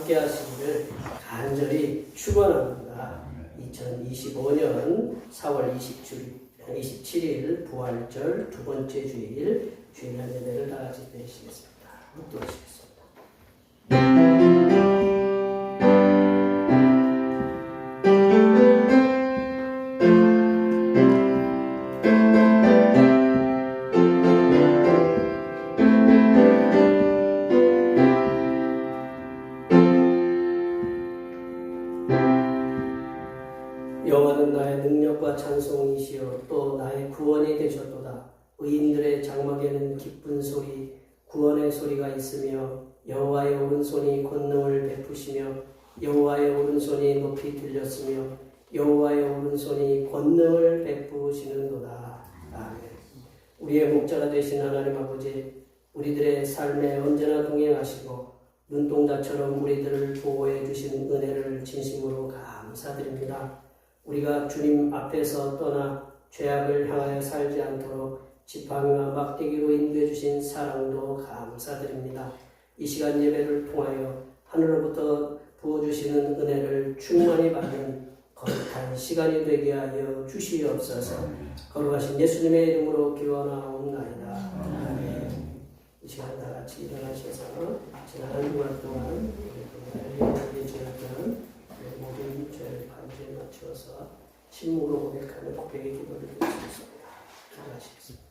함께 하시기를 간절히 축원합니다. 2025년 4월 27일 부활절 두 번째 주일 주일날 예배를 다 같이 드리시겠습니다. 기도하시겠습니다. 여호와는 나의 능력과 찬송이시요 또 나의 구원이 되셨도다. 의인들의 장막에는 기쁜 소리 구원의 소리가 있으며 여호와의 오른손이 권능을 베푸시며 여호와의 오른손이 높이 들렸으며 여호와의 오른손이 권능을 베푸시는도다. 아멘. 우리의 목자가 되신 하나님 아버지, 우리들의 삶에 언제나 동행하시고 눈동자처럼 우리들을 보호해 주신 은혜를 진심으로 감사드립니다. 우리가 주님 앞에서 떠나 죄악을 향하여 살지 않도록 지팡이와 막대기로 인도해 주신 사랑도 감사드립니다. 이 시간 예배를 통하여 하늘로부터 부어주시는 은혜를 충만히 받는 거룩한 시간이 되게 하여 주시옵소서. 거룩하신 예수님의 이름으로 기원하옵나이다. 아멘. 이 시간 다 같이 일어나셔서 지난 한 주간 동안 우리에게 지었던 모든 죄를 반주에 맞추어서 침묵으로 고백하는 고백의 기도를 드릴 수 있습니다. 기도하시겠습니다.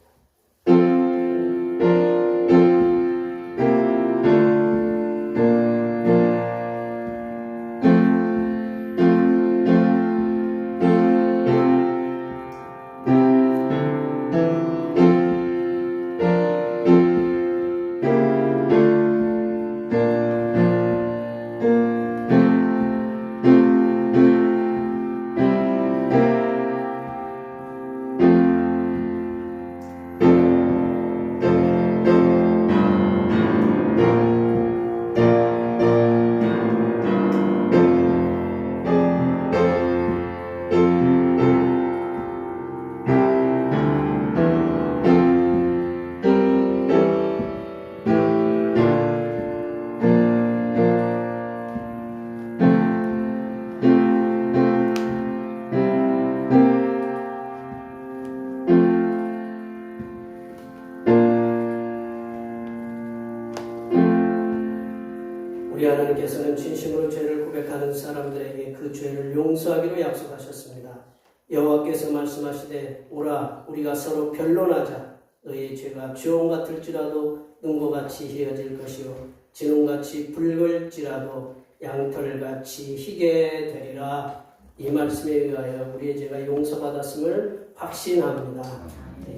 우리 하나님께서는 진심으로 죄를 고백하는 사람들에게 그 죄를 용서하기로 약속하셨습니다. 여호와께서 말씀하시되 오라 우리가 서로 변론하자. 너희의 죄가 주홍 같을지라도 눈보같이 희어질 것이요 진홍같이 붉을지라도 양털같이 희게 되리라. 이 말씀에 의하여 우리의 죄가 용서받았음을 확신합니다.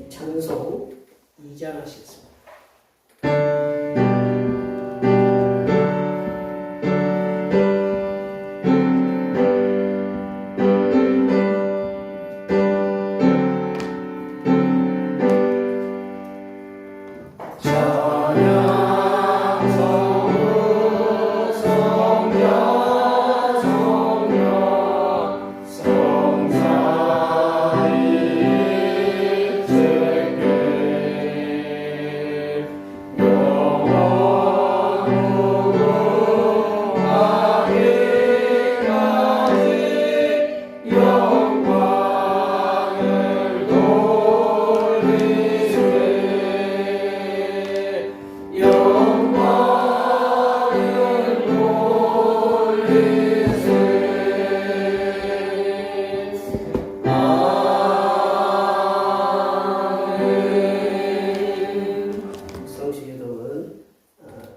찬송 2장 하시겠습니다.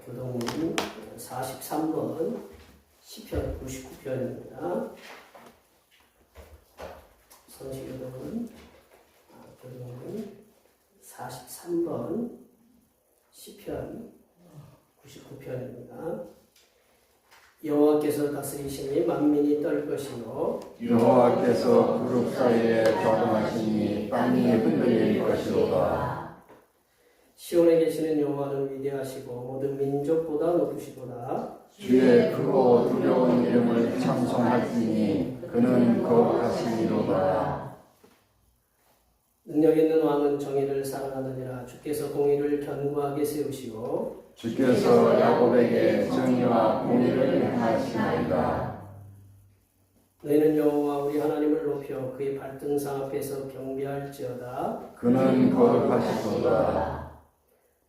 교동문 43번 시편 99편입니다. 성시교동은 교동문 43번 시편 99편입니다. 여호와께서 다스리시니 만민이 떨 것이요 여호와께서 그룹 사이에 자동하시니 땅이 흔들릴 것이로다. 시온에 계시는 여호와는 위대하시고 모든 민족보다 높으시도다. 주의 크고 두려운 이름을 찬송할지니 그는 거룩하시니로다. 능력 있는 왕은 정의를 사랑하느니라. 주께서 공의를 견고하게 세우시고 주께서 야곱에게 정의와 공의를 행하시니 너희는 여호와 우리 하나님을 높여 그의 발등상 앞에서 경배할지어다. 그는 거룩하시도다.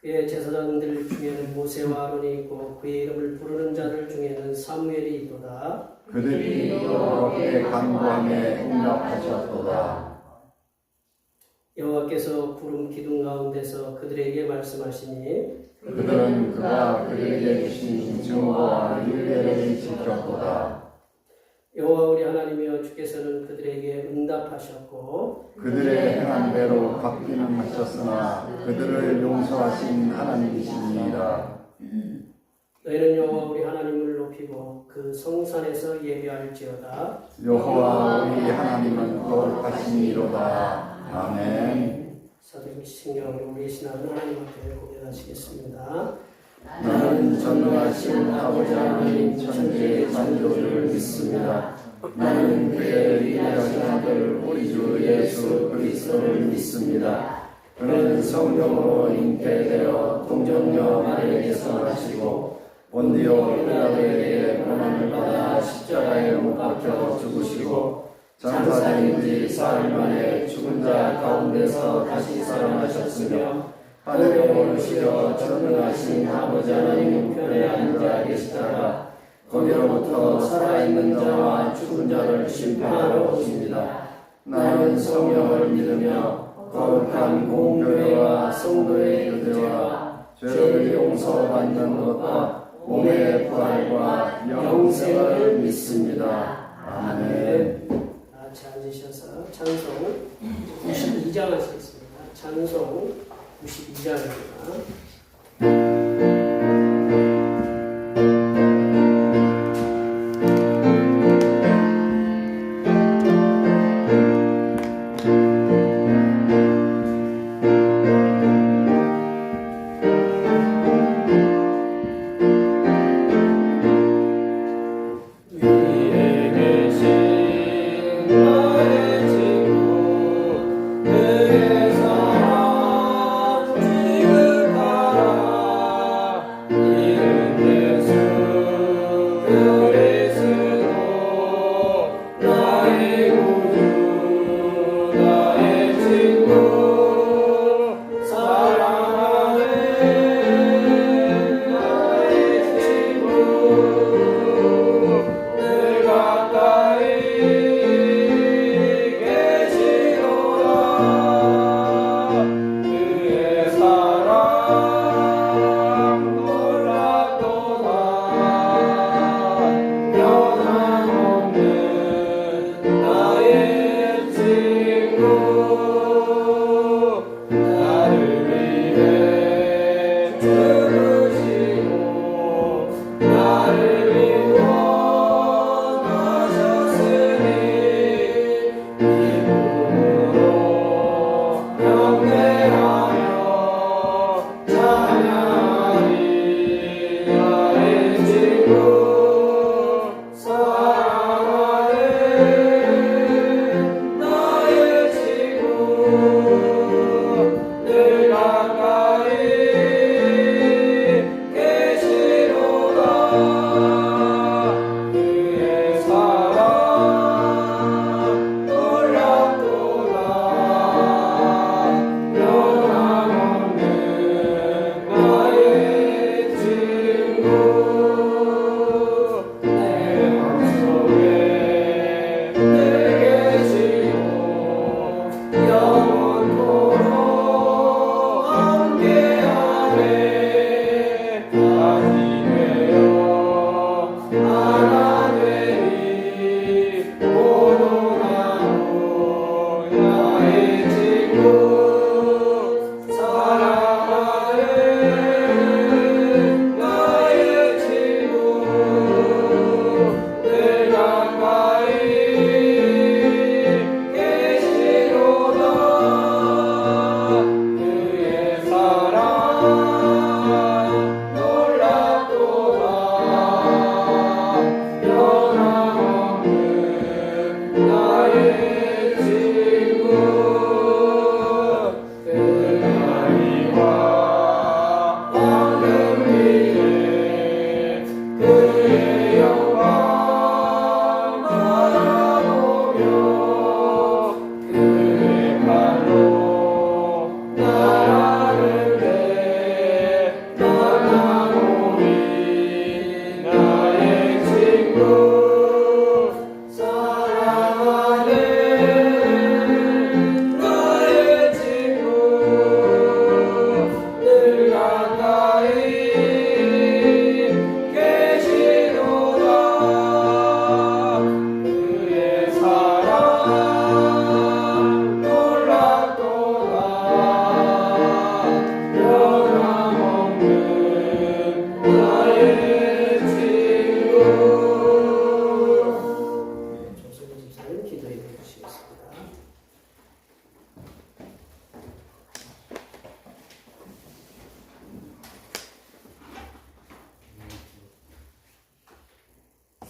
그의 제사장들 중에는 모세와 아론이 있고 그의 이름을 부르는 자들 중에는 사무엘이 있도다. 그들이 여호와께 간구함에 응답하셨도다. 여호와께서 구름 기둥 가운데서 그들에게 말씀하시니 그들은 그가 그들에게 주신 증거와 율례를 지켰도다. 여호와 우리 하나님이여 주께서는 그들에게 응답하셨고 그들의 행한 대로 갚기는 하셨으나 그들을 용서하신 하나님이시니이다. 너희는 여호와 우리 하나님을 높이고 그 성산에서 예배할지어다. 여호와 우리 하나님은 거룩하시니로다. 아멘. 사도신경으로 우리 신앙을 하나님 앞에 고백하시겠습니다. 나는 전능하신 아버지 하나님 천지의 창조주를 믿습니다. 나는 그의 위대하신 아들 우리 주 예수 그리스도를 믿습니다. 그는 성령으로 잉태되어 동정녀 마리아에게서 나시고 본디오 빌라도에게 고난을 받아 십자가에 못 박혀 죽으시고 장사된 지 사흘 만에 죽은 자 가운데서 다시 살아나셨으며 하늘에 오르시어 전능하신 아버지 하나님 우편에 앉아 계시다가 거기로부터 살아있는 자와 죽은 자를 심판하러 오십니다. 나는 성령을 믿으며 거룩한 공교회와 성도의 교제와 죄를 용서받는 것과 몸의 부활과 영생을 믿습니다. 아멘. 다 같이 앉으셔서 찬송 92장 하시겠습니다. 찬송 92장입니다.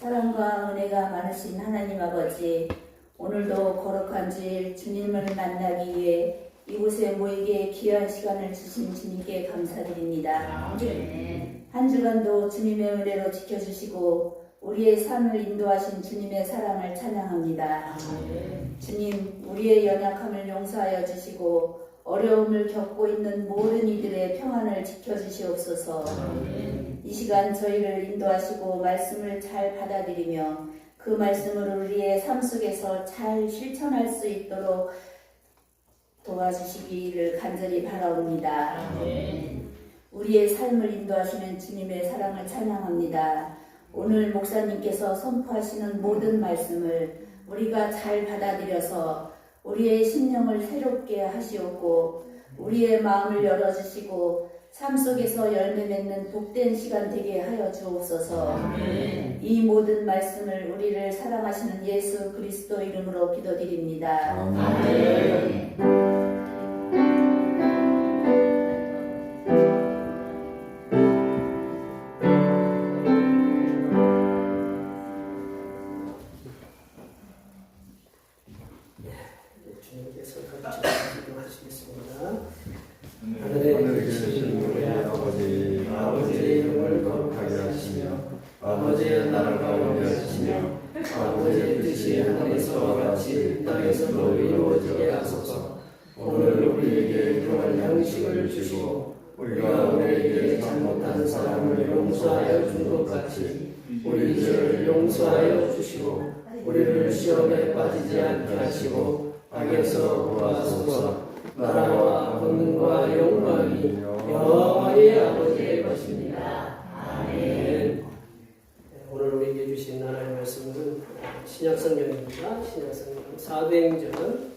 사랑과 은혜가 많으신 하나님 아버지, 오늘도 거룩한 주일 주님을 만나기 위해 이곳에 모이게 귀한 시간을 주신 주님께 감사드립니다. 한 주간도 주님의 은혜로 지켜주시고 우리의 삶을 인도하신 주님의 사랑을 찬양합니다. 주님, 우리의 연약함을 용서하여 주시고 어려움을 겪고 있는 모든 이들의 평안을 지켜주시옵소서. 이 시간 저희를 인도하시고 말씀을 잘 받아들이며 그 말씀을 우리의 삶 속에서 잘 실천할 수 있도록 도와주시기를 간절히 바라옵니다. 우리의 삶을 인도하시는 주님의 사랑을 찬양합니다. 오늘 목사님께서 선포하시는 모든 말씀을 우리가 잘 받아들여서 우리의 심령을 새롭게 하시옵고 우리의 마음을 열어주시고 삶 속에서 열매 맺는 복된 시간 되게 하여 주옵소서. 이 모든 말씀을 우리를 사랑하시는 예수 그리스도 이름으로 기도드립니다. 아멘. 주님께서 같이 기도하시겠습니다. 하늘에 계신 우리 아버지, 아버지의 이름을 거룩하게 하시며 아버지의 나라가 오게 하시며 아버지의 뜻이 하늘에서와 같이 땅에서도 이루어지게 하소서. 오늘 우리에게 일용할 양식을 주시고 우리가 우리에게 잘못한 사람을 용서하여 준 것 같이 우리 죄를 용서하여 주시고 우리를 시험에 빠지지 않게 하시고 악에서 구하소서. 나라와 권능과 영광이 영원히 아버지의 것입니다. 아멘. 오늘 우리에게 주신 하나님의 말씀은 신약성경입니다. 신약성경 사도행전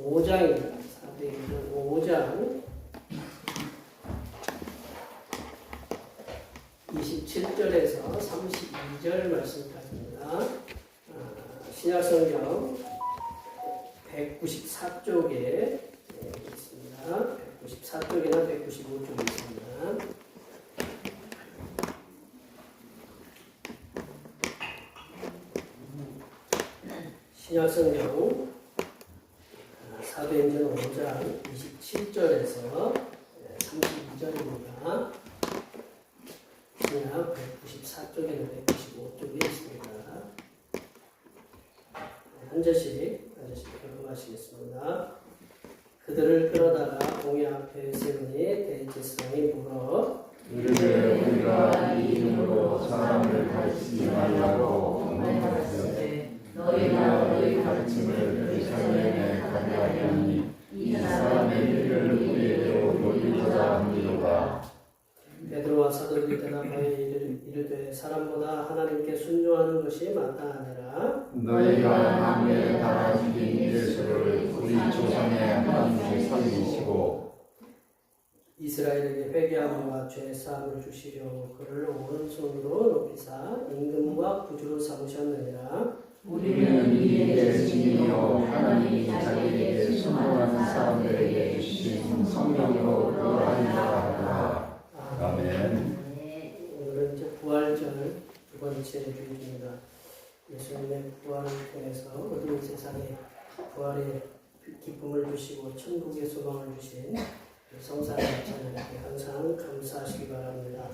5장입니다. 사도행전 5장 27절에서 32절 말씀까지입니다. 신약성경 194쪽에 있습니다. 194쪽이나 195쪽에 있습니다. 신약성경 사도행전 5장 27절에서 32절입니다. 신약 194쪽에는 195쪽에 있습니다. 한 절씩 교독하시겠습니다. 그들을 끌어다가 공회 앞에 세우니 대제사장이 물어 이르되 우리가 이 이름으로 사람을 가르치지 말라고 명령하였으되 너희가 너희 가르침을 그 사람에게 가게 하니 이 사람의 일을 우리에게로 돌리고자 합니로다. 베드로와 사도들이 대답하여 이르되 사람보다 하나님께 순종하는 것이 마땅하니라. 너희가 하늘에 달아 죽인 예수를 우리 조상의 하나님이 살리시고 이스라엘에게 회개함과 죄 사함을 주시려 그를 오른손으로 높이사 임금과 구주로 삼으셨느니라. 우리는 이에 증인이요 하나님이 자기에게 순종하는 사람들에게 주신 성령으로 그러하리라 하더라. 아멘. 오늘은 이제 부활절 두 번째 주일입니다. 예수님의 부활을 통해서 어두운 세상에 부활의 기쁨을 주시고 천국의 소망을 주신 성사의 찬양에게 항상 감사하시기 바랍니다.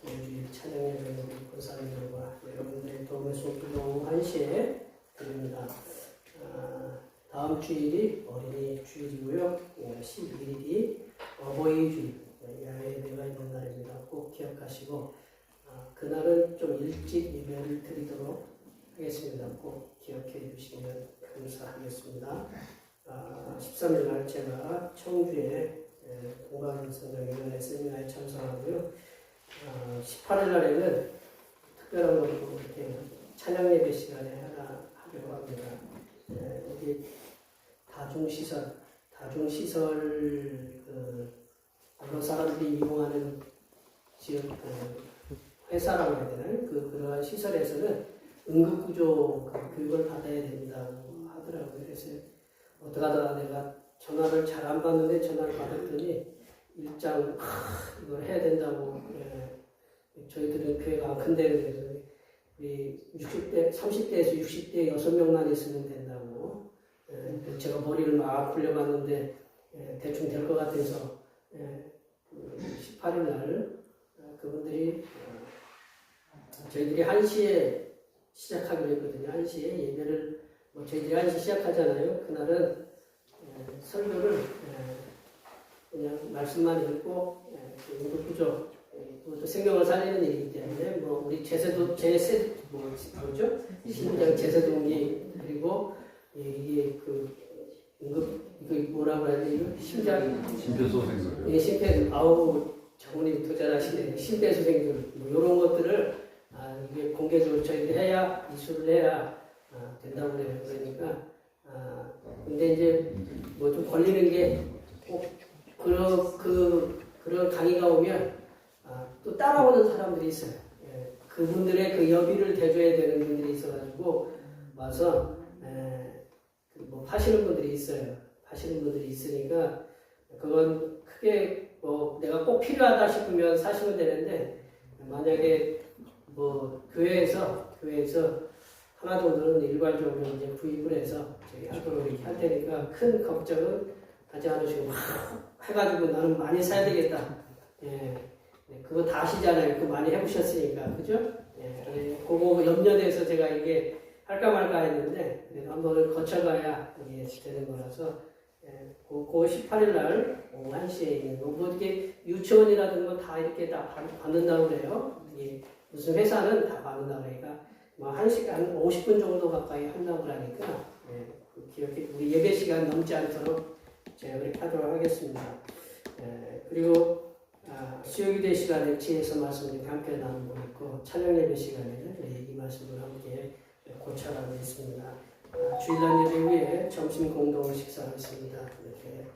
오늘 찬양 예배는 우리 권사님들과 여러분들의 도움에 손길로 한시에 드립니다. 다음 주일이 어린이 주일이고요. 11일이 어버이 주일, 야외 예배가 있는 날입니다. 꼭 기억하시고 그날은 좀 일찍 예배를 드리도록 하겠습니다. 꼭 기억해 주시면 감사하겠습니다. 13일 날 제가 청주에 동방성경위원회 세미나에 참석하고요. 18일 날에는 특별한 것도 이렇게 찬양 예배 시간에 하나 하려고 합니다. 여기 다중시설 여러 사람들이 이용하는 지역 회사라고 해야 되나요? 그러한 시설에서는 응급구조 교육을 받아야 된다고 하더라고요. 그래서 어떡하다가 내가 전화를 잘 안 받는데 전화를 받았더니 일장 이걸 해야 된다고. 저희들은 교회가 안 큰데 그래서 우리 30대에서 60대 6명만 있으면 된다고. 제가 머리를 막 굴려봤는데 대충 될 것 같아서 18일 날 그분들이 저희들이 1시에 시작하기로 했거든요. 1시에 예배를 저희들이 1시 시작하잖아요. 그날은 설교를 그냥 말씀만 읽고 응급 구조 또 생명을 살리는 일이기 때문에 우리 뭐죠? 심장 제세동기 그리고 이게 그 응급 이거 뭐라고 해야 돼? 심장 심폐소생술. 예, 아우 장모님 더 잘하시네. 심폐소생술 이런 것들을 이게 공개적으로 저희들이 해야 이수를 해야 된다고 그래요. 그러니까 근데 이제 뭐 좀 걸리는 게 꼭 그런 강의가 오면 또 따라오는 사람들이 있어요. 예, 그분들의 그 여비를 대줘야 되는 분들이 있어가지고 와서 뭐 파시는 분들이 있어요. 파시는 분들이 있으니까 그건 크게 내가 꼭 필요하다 싶으면 사시면 되는데 만약에 뭐 교회에서 하나 정도는 일괄적으로 이제 구입을 해서 저희 하도록 이렇게 할 테니까 큰 걱정은 하지 않으시고 막 해가지고 나는 많이 사야 되겠다. 예, 그거 다 아시잖아요. 그거 많이 해보셨으니까 그죠? 예, 그거 염려돼서 제가 이게 할까 말까 했는데 그래도 한번 거쳐가야 이게 되는 거라서 그 18일 날 오후 1시에 있는 뭐 이렇게 유치원이라든가 다 이렇게 다 받는다고 그래요. 무슨 회사는 다 받는다고 그러니까 뭐 1시간 50분 정도 가까이 한다고 그러니까 그 기억해 우리 예배 시간 넘지 않도록 제가 그렇게 하도록 하겠습니다. 그리고 수요기대 시간에 지혜서 말씀을 함께 나누고 있고 찬양 예배 시간에는 이 말씀을 함께 고찰하고 있습니다. 주일날 예배 후에 점심 공동을 식사하겠습니다. 이렇게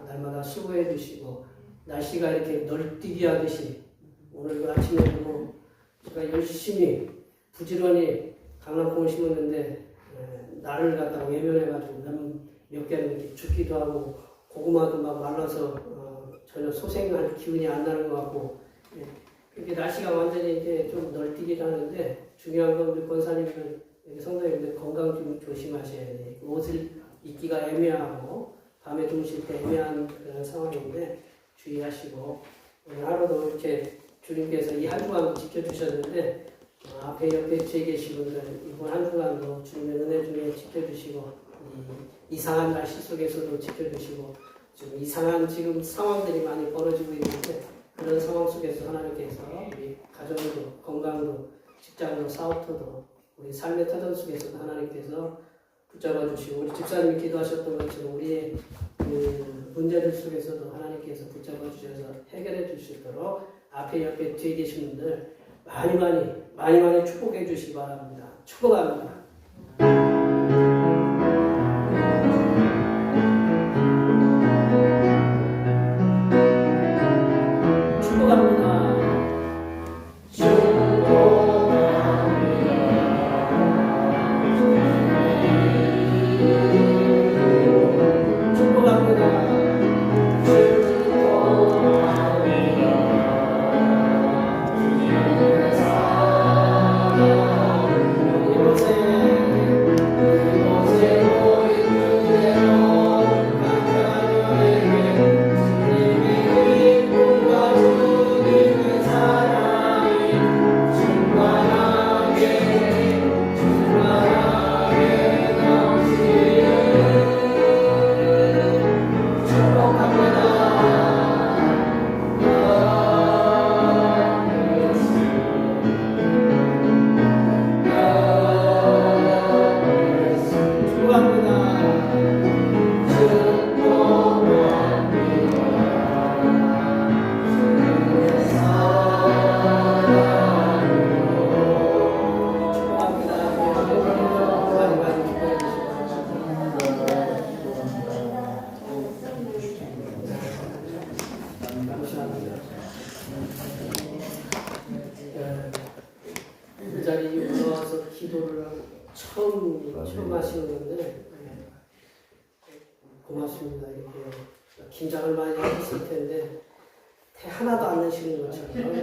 날마다 수고해 주시고 날씨가 이렇게 널뛰기 하듯이 오늘 아침에도 제가 열심히 부지런히 강낭콩을 심었는데 날을 갖다가 외면해가지고 몇 개는 이렇게 죽기도 하고 고구마도 막 말라서 전혀 소생할 기운이 안 나는 것 같고 이렇게 날씨가 완전히 이제 좀 널뛰기를 하는데 중요한 건 우리 권사님들 성도님들 건강 좀 조심하셔야 돼요. 옷을 입기가 애매하고 밤에 주무실 때 애매한 그런 상황인데 주의하시고 오늘 하루도 이렇게 주님께서 이 한 주간도 지켜주셨는데 앞에 옆에 뒤에 계신 분들 이번 한 주간도 주님의 은혜 중에 지켜주시고 이상한 날씨 속에서도 지켜주시고 좀 이상한 지금 상황들이 많이 벌어지고 있는데 그런 상황 속에서 하나님께서 우리 가정도 건강도 직장도 사업도 우리 삶의 터전 속에서도 하나님께서 붙잡아 주시고 우리 집사님이 기도하셨던 것처럼 우리의 그 문제들 속에서도 하나님께서 붙잡아 주셔서 해결해 주시도록 앞에 옆에 뒤에 계신 분들 많이 축복해 주시기 바랍니다. 축복합니다. 그 자리에 올라와서 기도를 처음 하시는 건데 고맙습니다. 이렇게 긴장을 많이 하셨을 텐데 태 하나도 안 내시는 것처럼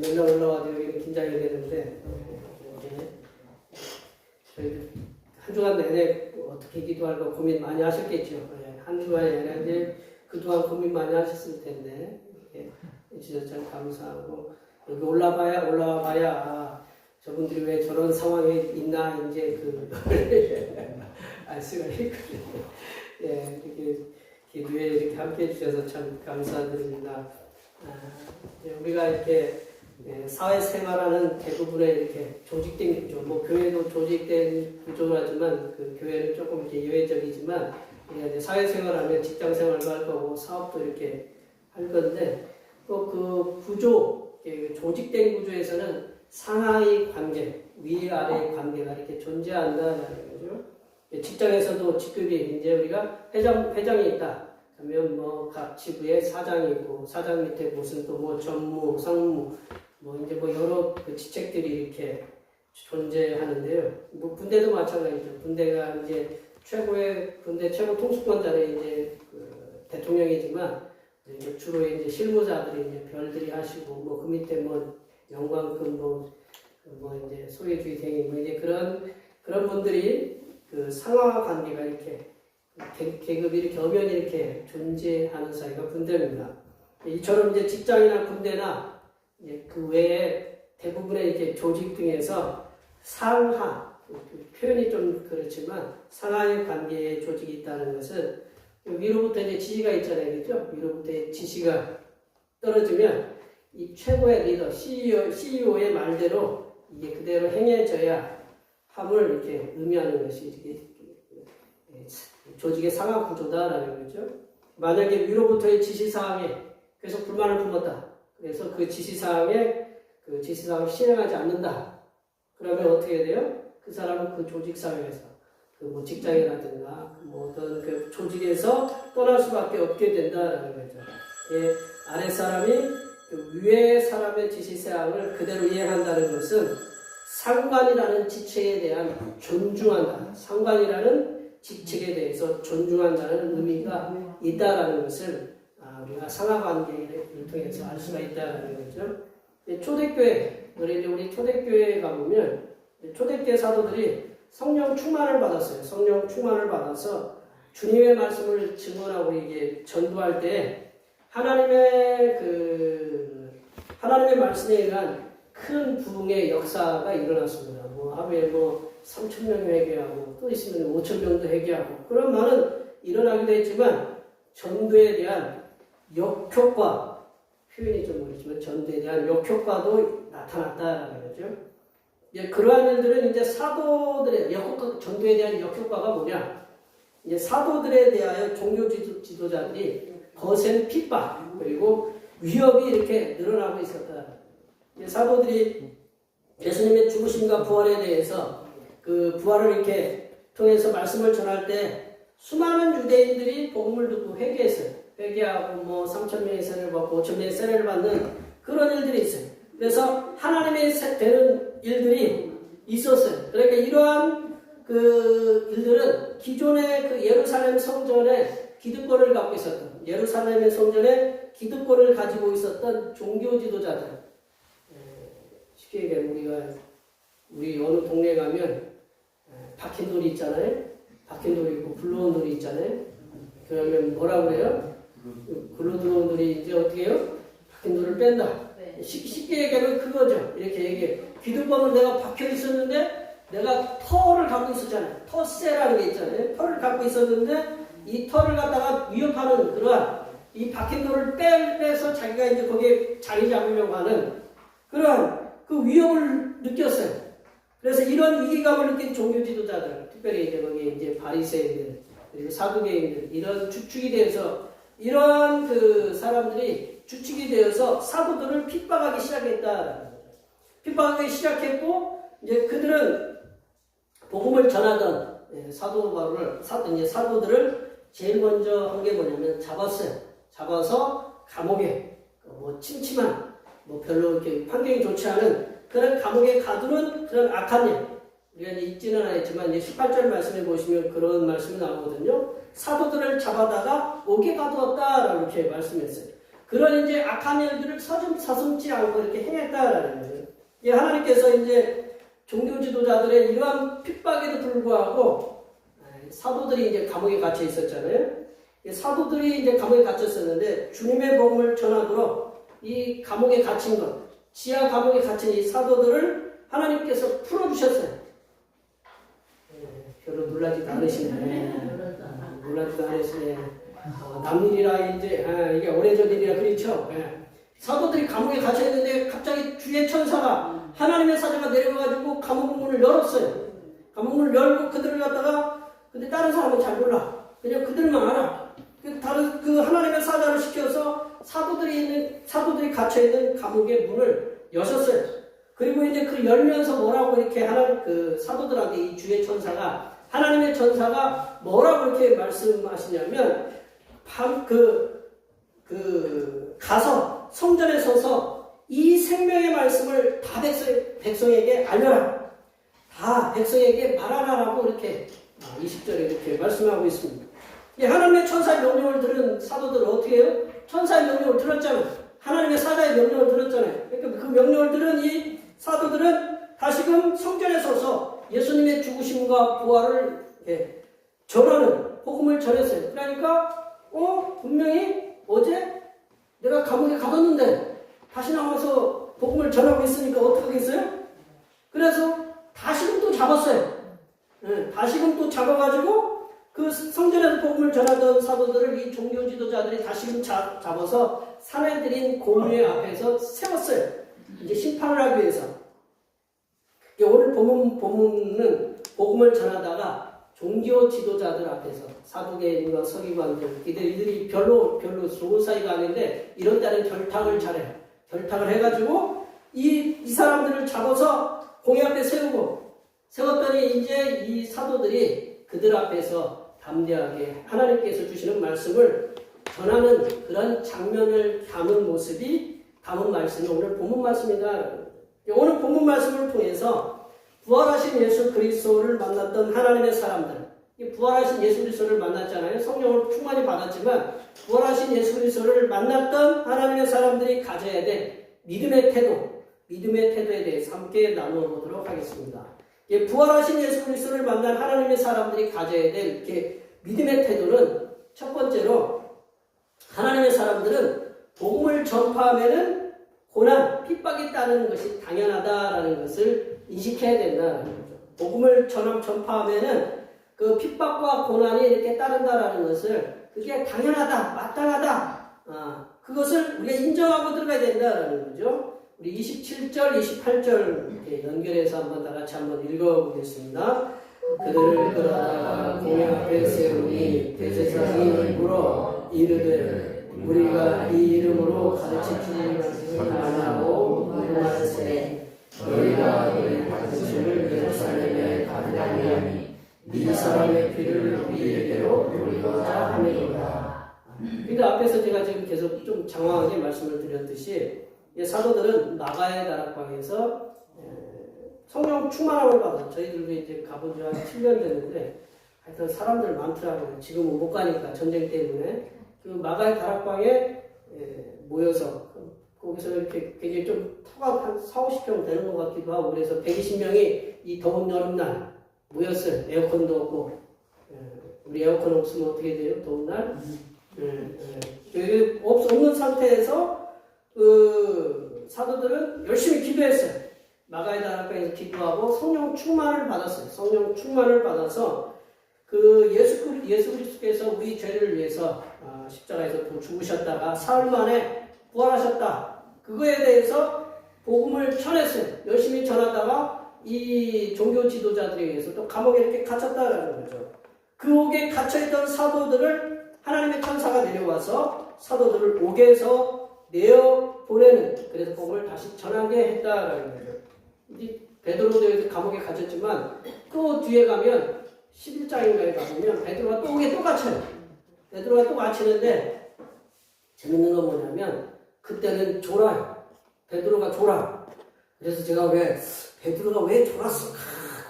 맨날 올라와도 여기는 긴장이 되는데 저희 한 주간 내내 어떻게 기도할까 고민 많이 하셨겠죠. 한 주간 내내 이제 그동안 고민 많이 하셨을 텐데 진짜 참 감사하고 여기 올라와 봐야 저분들이 왜 저런 상황에 있나 이제 알 수가 있거든요. 이렇게 기도에 이렇게 함께 해주셔서 참 감사드립니다. 우리가 이렇게 사회생활하는 대부분의 이렇게 조직된 구조, 뭐 교회도 조직된 구조라지만 그 교회는 조금 이렇게 예외적이지만 우리가 이제 사회생활하면 직장생활도 할 거고 사업도 이렇게 할 건데 또 그 구조, 조직된 구조에서는 상하의 관계, 위아래의 관계가 이렇게 존재한다는 거죠. 직장에서도 직급이 이제 우리가 회장이 있다. 그러면 뭐 각 지부에 사장이 있고 사장 밑에 무슨 또 뭐 전무, 상무 뭐 이제 뭐 여러 그 직책들이 이렇게 존재하는데요. 뭐 군대도 마찬가지죠. 군대가 이제 군대 최고 통수권자는 이제 그 대통령이지만 이제 주로 이제 실무자들이 이제 별들이 하시고 뭐 그 밑에 뭐 영광급 뭐 이제 소위주의생이 뭐 이제 그런 분들이 그 상하 관계가 이렇게 계급이 이렇게 엄연히 이렇게 존재하는 사이가 군대입니다. 이처럼 이제 직장이나 군대나 이제 그 외에 대부분의 이렇게 조직 등에서 상하 표현이 좀 그렇지만 상하의 관계의 조직이 있다는 것은 위로부터 이제 지시가 있잖아요, 그렇죠? 위로부터 지시가 떨어지면 이 최고의 리더 CEO의 말대로 이게 그대로 행해져야 함을 이렇게 의미하는 것이 이렇게 조직의 상하 구조다라는 거죠. 만약에 위로부터의 지시사항에 계속 불만을 품었다. 그래서 그 지시사항을 실행하지 않는다. 그러면 어떻게 돼요? 그 사람은 그 조직 사회에서, 그 뭐 직장이라든가 뭐 어떤 그 조직에서 떠날 수밖에 없게 된다라는 거죠. 아래 사람이 그 위에 사람의 지시사항을 그대로 이행한다는 것은 상관이라는 지체에 대한 존중한다. 상관이라는 직책에 대해서 존중한다는 의미가 있다라는 것을 우리가 상하관계를 통해서 알 수가 있다는 거죠. 초대교회, 우리 초대교회에 가보면 초대교회 사도들이 성령 충만을 받았어요. 성령 충만을 받아서 주님의 말씀을 증언하고 이게 전도할 때 하나님의 말씀에 의한 큰 부흥의 역사가 일어났습니다. 뭐 하루에 뭐 3,000명이 회개하고 또 있으면 5,000명도 회개하고 그런 말은 일어나기도 했지만 전도에 대한 역효과, 표현이 좀 그렇지만 전도에 대한 역효과도 나타났다라는 거죠. 그러한 일들은 이제 사도들의 전도에 대한 역효과가 뭐냐? 이제 사도들에 대하여 종교 지도자들이 거센 핍박 그리고 위협이 이렇게 늘어나고 있었다. 사도들이 예수님의 죽으심과 부활에 대해서 그 부활을 이렇게 통해서 말씀을 전할 때 수많은 유대인들이 복음을 듣고 회개했어요. 회개하고 뭐 3,000명의 세례를 받고 5,000명의 세례를 받는 그런 일들이 있어요. 그래서 하나님의 되는 일들이 있었어요. 그러니까 이러한 그 일들은 기존의 그 예루살렘 성전에 기득권을 갖고 있었던 예루살렘의 성전에 기득권을 가지고 있었던 종교 지도자들. 쉽게 얘기하면 우리 어느 동네에 가면 박힌 돌이 있잖아요. 박힌 돌이 있고 굴러온 돌이 있잖아요. 그러면 뭐라 그래요? 굴러 들어온 돌이 이제 어떻게 해요? 박힌 돌을 뺀다. 쉽게 얘기하면 그거죠. 이렇게 얘기해. 기득권은 내가 박혀 있었는데 내가 터를 갖고 있었잖아요. 터세라는 게 있잖아요. 터를 갖고 있었는데 이 터를 갖다가 위협하는 그러한 이 박힌 돌을 빼서 자기가 이제 거기에 자리 잡으려고 하는 그러한 그 위협을 느꼈어요. 그래서 이런 위기감을 느낀 종교 지도자들, 특별히 이제 거기 이제 바리새인들, 그리고 사두개인들 이런 주축이 되어서 이러한 그 사람들이 주축이 되어서 사도들을 핍박하기 시작했다라는 거죠. 핍박하기 시작했고 이제 그들은 복음을 전하던 사도들을 제일 먼저 한 게 뭐냐면 잡았어요. 잡아서 감옥에 뭐 침침한 뭐 별로 이렇게 환경이 좋지 않은 그런 감옥에 가두는 그런 악한 일. 우리가 이제 읽지는 않았지만 이제 18절 말씀에 보시면 그런 말씀이 나오거든요. 사도들을 잡아다가 옥에 가두었다라고 이렇게 말씀했어요. 그런 이제 악한 일들을 서슴지 않고 이렇게 행했다라는 거예요. 하나님께서 이제 종교 지도자들의 이러한 핍박에도 불구하고 사도들이 이제 감옥에 갇혀 있었잖아요. 사도들이 이제 감옥에 갇혔었는데 주님의 복음을 전하도록 이 감옥에 갇힌 것, 지하 감옥에 갇힌 이 사도들을 하나님께서 풀어주셨어요. 별로 놀라지도 않으시네. 놀라지도 않으시네. 남일이라 이제 이게 오래전 일이라 그렇죠. 사도들이 감옥에 갇혀 있는데 갑자기 주의 천사가 하나님의 사자가 내려가지고 감옥 문을 열었어요. 감옥 문을 열고 그들을 갖다가 근데 다른 사람은 잘 몰라. 그냥 그들만 알아. 그 하나님의 사자를 시켜서 사도들이 갇혀 있는 감옥의 문을 여셨어요. 그리고 이제 그 열면서 뭐라고 이렇게 그 사도들한테 이 주의 천사가 하나님의 천사가 뭐라고 이렇게 말씀하시냐면 가서 성전에 서서 이 생명의 말씀을 다 백성에게 알려라. 다 백성에게 말하라라고 이렇게 20절에 이렇게 말씀하고 있습니다. 하나님의 천사의 명령을 들은 사도들은 어떻게 해요? 천사의 명령을 들었잖아요. 하나님의 사자의 명령을 들었잖아요. 그러니까 그 명령을 들은 이 사도들은 다시금 성전에 서서 예수님의 죽으심과 부활을 전하는 복음을 전했어요. 그러니까 분명히 어제 내가 감옥에 가뒀는데 다시 나와서 복음을 전하고 있으니까 어떻게 하겠어요? 그래서 다시금 또 잡았어요. 다시금 또 잡아가지고 그 성전에서 복음을 전하던 사도들을 이 종교 지도자들이 다시금 잡아서 사내들인 공회 앞에서 세웠어요. 이제 심판을 하기 위해서. 오늘 본문은 복음을 전하다가 종교 지도자들 앞에서 사두개인과 서기관들 이들이 별로 좋은 사이가 아닌데 이런 때는 결탁을 잘해요. 결탁을 해가지고 이 사람들을 잡아서 공회 앞에 세웠더니 이제 이 사도들이 그들 앞에서 담대하게 하나님께서 주시는 말씀을 전하는 그런 장면을 담은 말씀이 오늘 본문 말씀입니다. 오늘 본문 말씀을 통해서 부활하신 예수 그리스도를 만났던 하나님의 사람들, 부활하신 예수 그리스도를 만났잖아요. 성령을 충만히 받았지만 부활하신 예수 그리스도를 만났던 하나님의 사람들이 가져야 될 믿음의 태도에 대해서 함께 나누어 보도록 하겠습니다. 부활하신 예수 그리스도를 만난 하나님의 사람들이 가져야 될 이렇게 믿음의 태도는 첫 번째로 하나님의 사람들은 복음을 전파하면은 고난, 핍박이 따르는 것이 당연하다라는 것을 인식해야 된다는 거죠. 복음을 전파하면은 그 핍박과 고난이 이렇게 따른다라는 것을 그게 당연하다, 마땅하다, 그것을 우리가 인정하고 들어가야 된다라는 거죠. 우리 27절, 28절 이렇게 연결해서 한번 다 같이 한번 읽어보겠습니다. 그들을 끌어다가 공회 앞에 세우니 대제사장이 물어 이르되 우리가 이 이름으로 가르치지 말라고 말하시되 너희가 너희 가르침을 예루살렘에 가득 하니 네 사람의 피를 우리에게로 돌리고자 함이로다. 그러니까 앞에서 제가 지금 계속 좀 장황하게 말씀을 드렸듯이 사도들은 마가의 다락방에서 성령 충만함을 받아 저희들도 이제 가본 지 한 7년 됐는데 하여튼 사람들 많더라고요. 지금은 못 가니까 전쟁 때문에 그 마가의 다락방에 모여서 거기서 이렇게 굉장히 좀 터가 한 4-50평 되는 것 같기도 하고 그래서 120명이 이 더운 여름날 모였어요. 에어컨도 없고 우리 에어컨 없으면 어떻게 돼요? 더운 날? 없는 상태에서 그 사도들은 열심히 기도했어요. 마가의 다락방에서 기도하고 성령 충만을 받았어요. 성령 충만을 받아서 그 예수 그리스도께서 우리 죄를 위해서 십자가에서 또 죽으셨다가 사흘 만에 부활하셨다. 그거에 대해서 복음을 전했어요. 열심히 전하다가 이 종교 지도자들에 의해서 또 감옥에 이렇게 갇혔다라는 거죠. 그 옥에 갇혀있던 사도들을 하나님의 천사가 내려와서 사도들을 옥에서 내어 보내는 그래서 복음을 다시 전하게 했다라는 거죠. 베드로도 감옥에 갇혔지만 또 뒤에 가면 11장인가에 가보면 베드로가 또 옥에 또 갇혀요. 베드로가 또 갇히는데 재밌는 건 뭐냐면 그때는 졸아요. 베드로가 졸아. 그래서 제가 베드로가 왜 졸았을까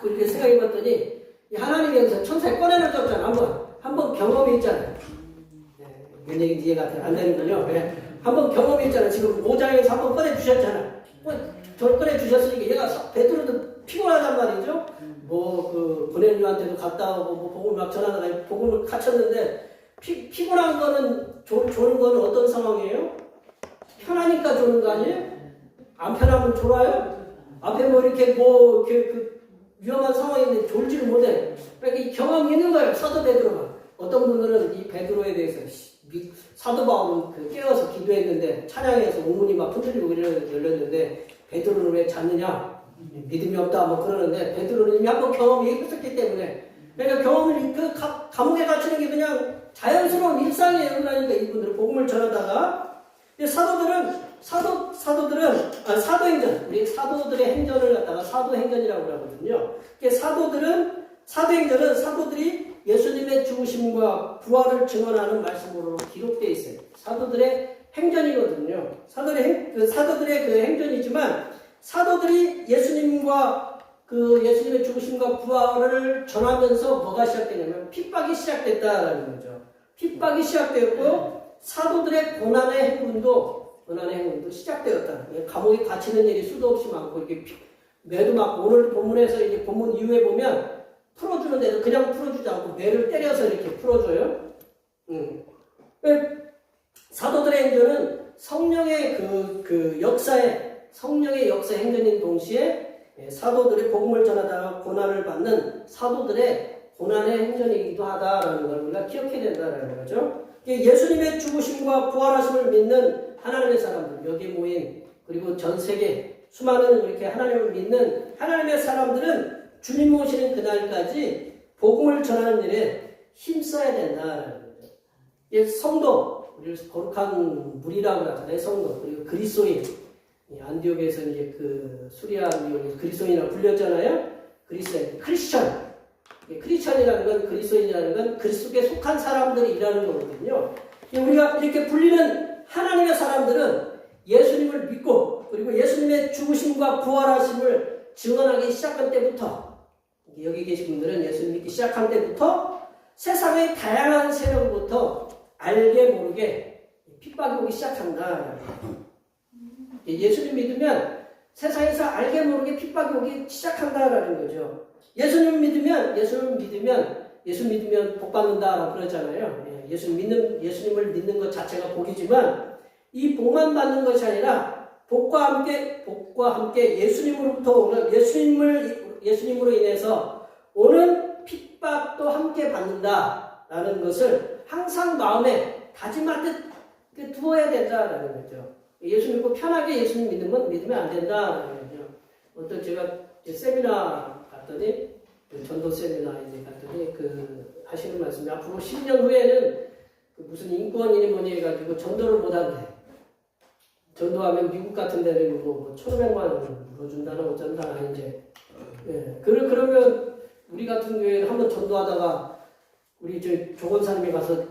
이렇게 생각해 봤더니 하나님이 여기서 천사에 꺼내놓았잖아. 한번 경험이 있잖아요. 몇 얘기 뒤에가 안 되는군요. 한번 경험했잖아. 지금 5장에서 한번 꺼내주셨잖아. 저를 꺼내주셨으니까 얘가 베드로도 피곤하단 말이죠. 그 고넬료한테도 갔다 오고 복음을 막 전하다가 복음을 갇혔는데 피곤한 거는 조는 거는 어떤 상황이에요? 편하니까 조는 거 아니에요? 안 편하면 졸아요? 앞에 이렇게 위험한 상황인데 졸지를 못해. 그러니까 이 경험이 있는 거예요. 사도 베드로가. 어떤 분들은 이 베드로에 대해서 사도 바울은 깨어서 기도했는데 찬양해서 옥문이 막 흔들리고 열렸는데 베드로는 왜 잤느냐? 믿음이 없다 그러는데 베드로는 이미 한번 경험이 있었기 때문에 그러니까 경험을 감옥에 갇히는 게 그냥 자연스러운 일상이에요. 그러니까 이분들은 복음을 전하다가 사도행전 우리 사도들의 행전을 갖다가 사도행전이라고 하거든요. 사도행전은 사도들이 예수님의 죽으심과 부활을 증언하는 말씀으로 기록되어 있어요. 사도들의 행전이거든요. 사도들의 그 행전이지만 사도들이 예수님의 죽으심과 부활을 전하면서 뭐가 시작되냐면 핍박이 시작됐다라는 거죠. 핍박이 시작되었고 사도들의 고난의 행군도 시작되었다. 감옥에 갇히는 일이 수도 없이 많고 이렇게 매도 막 오늘 본문에서 이제 본문 이후에 보면 풀어주는데도 그냥 풀어주지 않고 매를 때려서 이렇게 풀어줘요. 사도들의 행전은 성령의 성령의 역사 행전인 동시에 사도들의 복음을 전하다가 고난을 받는 사도들의 고난의 행전이기도 하다라는 걸 우리가 기억해야 된다는 거죠. 예수님의 죽으심과 부활하심을 믿는 하나님의 사람들, 여기 모인 그리고 전 세계 수많은 이렇게 하나님을 믿는 하나님의 사람들은 주님 오시는 그날까지 복음을 전하는 일에 힘써야 된다라는 거죠. 성도, 우리 거룩한 무리라고 하잖아요. 성도 그리고 그리스도인. 안디옥에서 이제 수리아 안디옥에서 그리스도인이라고 불렸잖아요. 크리스천. 크리스천이라는 건 그리스도인이라는 건 그리스도에 속한 사람들이라는 거거든요. 우리가 이렇게 불리는 하나님의 사람들은 예수님을 믿고 그리고 예수님의 죽으심과 부활하심을 증언하기 시작한 때부터 여기 계신 분들은 예수님 믿기 시작한 때부터 세상의 다양한 세력으로부터 알게 모르게 핍박이 오기 시작한다. 예수님 믿으면 세상에서 알게 모르게 핍박이 오기 시작한다라는 거죠. 예수님 믿으면 복 받는다라고 그러잖아요. 예수님을 믿는 것 자체가 복이지만 이 복만 받는 것이 아니라 복과 함께 예수님으로부터 오는 예수님으로 인해서 오는 핍박도 함께 받는다라는 것을 항상 마음에 다짐하듯 두어야 된다라는 거죠. 예수 믿고 편하게 예수님 믿으면 안 된다라는 거죠. 제가 세미나 갔더니 전도 세미나 갔더니 하시는 말씀이 앞으로 10년 후에는 무슨 인권이니 뭐니 해가지고 전도를 못한대. 전도하면 미국 같은 데는 1,500만 원 물어준다나 어쩐다나 이제. 그러면 우리 같은 경우에는 한번 전도하다가 우리 조건사님이 가서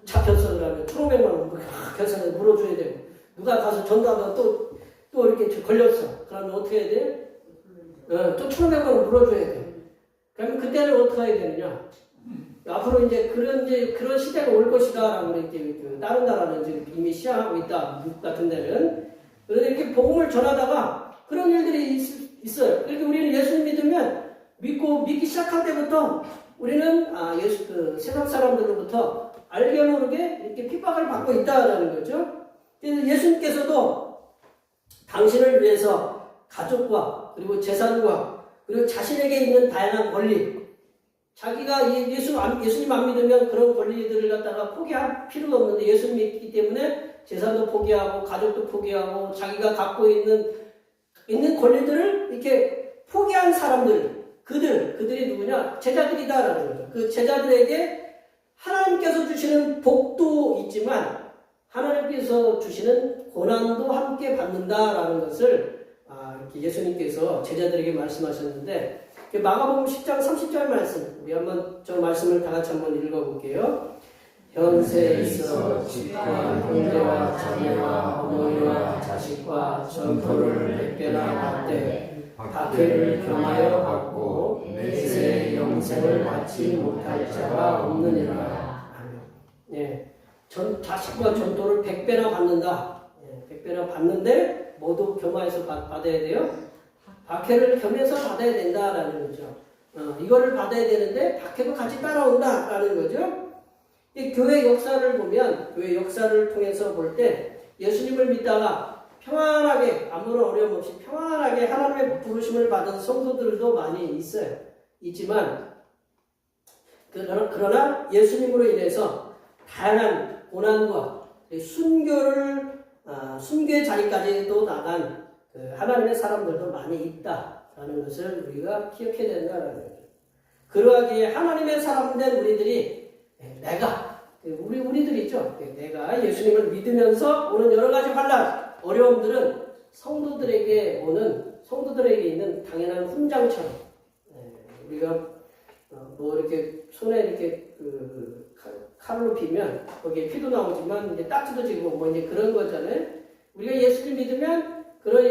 잡혔어 그러면 1,500만 원 결산에 물어줘야 되고 누가 가서 전도하다가 또 이렇게 걸렸어. 그러면 어떻게 해야 돼? 또 1,500만 원 물어줘야 돼. 그러면 그때는 어떻게 해야 되느냐? 앞으로 이제 그런 시대가 올 것이다라고 이렇게 다른 나라는 지금 이미 시작하고 있다. 미국 같은 데는. 그런데 이렇게 복음을 전하다가 그런 일들이 있어요. 그러니까 우리는 예수님 믿으면 믿기 시작할 때부터 우리는 세상 사람들로부터 알게 모르게 이렇게 핍박을 받고 있다라는 거죠. 그래서 예수님께서도 당신을 위해서 가족과 그리고 재산과 그리고 자신에게 있는 다양한 권리, 자기가 예수님 안 믿으면 그런 권리들을 갖다가 포기할 필요가 없는데 예수님 믿기 때문에 재산도 포기하고 가족도 포기하고 자기가 갖고 있는 권리들을 이렇게 포기한 사람들, 그들이 누구냐? 제자들이다라는 거죠. 그 제자들에게 하나님께서 주시는 복도 있지만 하나님께서 주시는 고난도 함께 받는다라는 것을 이렇게 예수님께서 제자들에게 말씀하셨는데 마가복음 10장 30절 말씀 우리 한번 저 말씀을 다 같이 한번 읽어볼게요. 현세에 있어 집과 형제와 자매와 어머니와 자식과 전토를 100배나 받되 박해를 겸하여 받고 내세의 영생을 받지 못할 자가 없느니라. 자식과 전토를 100배나 받는다. 백배나 받는데 모두 겸하여서 받아야 돼요. 박해를 겸해서 받아야 된다라는 거죠. 이거를 받아야 되는데 박해도 같이 따라온다라는 거죠. 이 교회 역사를 보면 교회 역사를 통해서 볼 때 예수님을 믿다가 평안하게 아무런 어려움 없이 평안하게 하나님의 부르심을 받은 성도들도 많이 있지만 그러나 예수님으로 인해서 다양한 고난과 순교의 자리까지도 나간 하나님의 사람들도 많이 있다라는 것을 우리가 기억해야 된다는 거죠. 그러하기에 하나님의 사람 된 우리들이 우리들이죠. 내가 예수님을 믿으면서 오는 여러 가지 환난, 어려움들은 성도들에게 있는 당연한 훈장처럼 우리가 뭐 이렇게 손에 이렇게 칼로 비면 거기에 피도 나오지만 이제 딱지도 지고 뭐 이제 그런 거잖아요. 우리가 예수님 믿으면 그런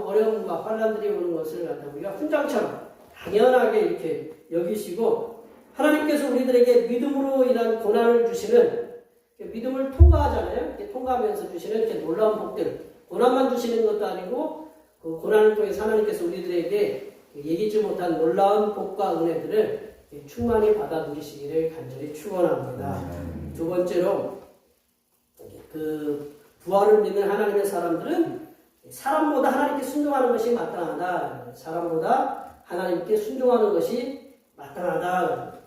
어려움과 환난들이 오는 것을 갖다 우리가 훈장처럼 당연하게 이렇게 여기시고 하나님께서 우리들에게 믿음으로 인한 고난을 주시는 믿음을 통과하잖아요. 이렇게 통과하면서 주시는 이렇게 놀라운 복들, 고난만 주시는 것도 아니고 그 고난을 통해서 하나님께서 우리들에게 얘기지 못한 놀라운 복과 은혜들을 충만히 받아 누리시기를 간절히 축원합니다. 두 번째로 그 부활을 믿는 하나님의 사람들은 사람보다 하나님께 순종하는 것이 마땅하다. 사람보다 하나님께 순종하는 것이 마땅하다.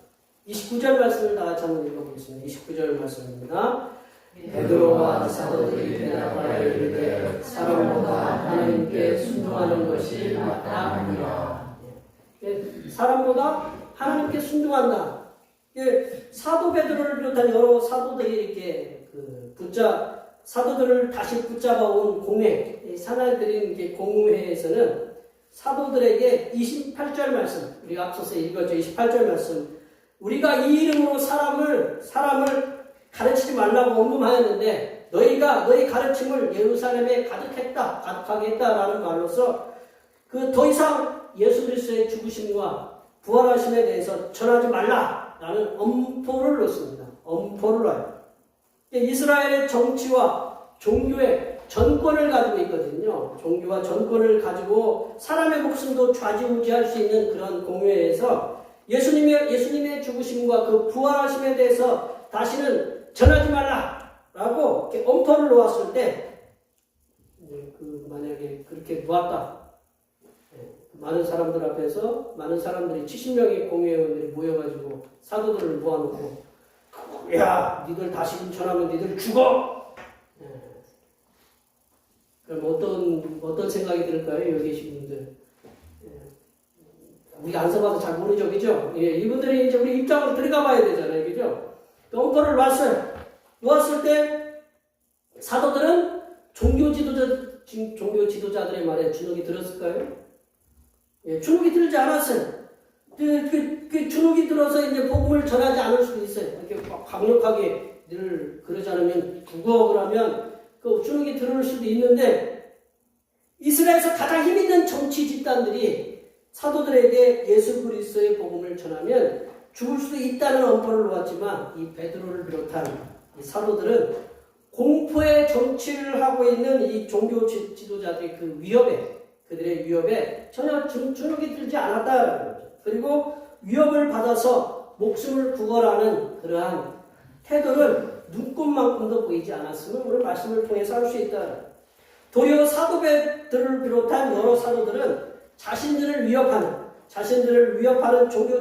29절 말씀을 다 같이 한번 읽어보겠습니다. 29절 말씀입니다. 베드로와 사도들이 대답하여 이르되 사람보다 하나님께 순종하는 것이 마땅하니라. 사람보다 하나님께 순종한다. 사도 베드로를 비롯한 여러 사도들이 이렇게 사도들을 다시 붙잡아온 공회, 사나들인 공회에서는 사도들에게 28절 말씀, 우리가 앞서서 읽었죠. 28절 말씀. 우리가 이 이름으로 사람을 가르치지 말라고 언급하였는데 너희 가르침을 예루살렘에 가득하게 했다라는 말로서 더 이상 예수 그리스도의 죽으심과 부활하심에 대해서 전하지 말라라는 엄포를 놓습니다. 엄포를 놔요. 이스라엘의 정치와 종교의 전권을 가지고 있거든요. 종교와 전권을 가지고 사람의 목숨도 좌지우지할 수 있는 그런 공회에서 예수님의 죽으심과 그 부활하심에 대해서 다시는 전하지 말라라고 이렇게 엄포를 놓았을 때, 만약에 그렇게 놓았다. 많은 사람들 앞에서 많은 사람들이 70명의 공회의원들이 모여가지고 사도들을 모아놓고, 야, 니들 다시 전하면 니들 죽어! 그럼 어떤 생각이 들까요? 여기 계신 분들. 우리가 안 써봐서 잘 모르죠, 그죠? 이분들이 이제 우리 입장으로 들어가 봐야 되잖아요, 그죠? 엄포를 놨어요. 놓았을 때, 사도들은 종교 지도자들의 말에 주눅이 들었을까요? 주눅이 들지 않았어요. 그 주눅이 들어서 이제 복음을 전하지 않을 수도 있어요. 이렇게 강력하게 늘 그러지 않으면 죽어 그러면 그 주눅이 들을 수도 있는데 이스라엘에서 가장 힘 있는 정치 집단들이 사도들에게 예수 그리스도의 복음을 전하면 죽을 수도 있다는 엄포를 놓았지만 이 베드로를 비롯한 이 사도들은 공포의 정치를 하고 있는 이 종교 지도자들의 그들의 위협에 전혀 주눅이 들지 않았다는 거죠. 그리고 위협을 받아서 목숨을 구걸하는 그러한 태도를 눈꼽만큼도 보이지 않았음을 오늘 말씀을 통해서 알 수 있다. 도리어 사도들을 비롯한 여러 사도들은 자신들을 위협하는 종교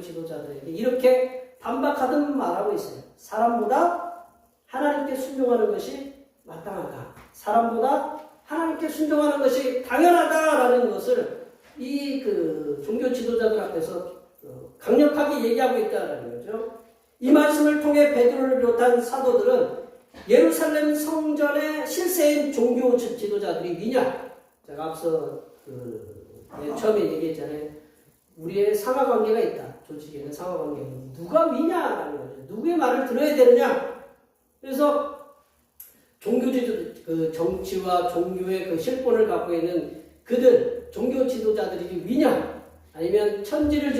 지도자들에게 이렇게 반박하듯 말하고 있어요. 사람보다 하나님께 순종하는 것이 마땅하다. 사람보다 하나님께 순종하는 것이 당연하다라는 것을 이 종교 지도자들 앞에서 강력하게 얘기하고 있다라는 거죠. 이 말씀을 통해 베드로를 비롯한 사도들은 예루살렘 성전의 실세인 종교 지도자들이 위냐? 제가 앞서 처음에 얘기했잖아요. 우리의 상하관계가 있다. 조직에는 상하관계가 있다. 누가 위냐라는 거죠. 누구의 말을 들어야 되느냐? 그래서 정치와 종교의 그 실권을 갖고 있는 종교 지도자들이 위냐? 아니면 천지를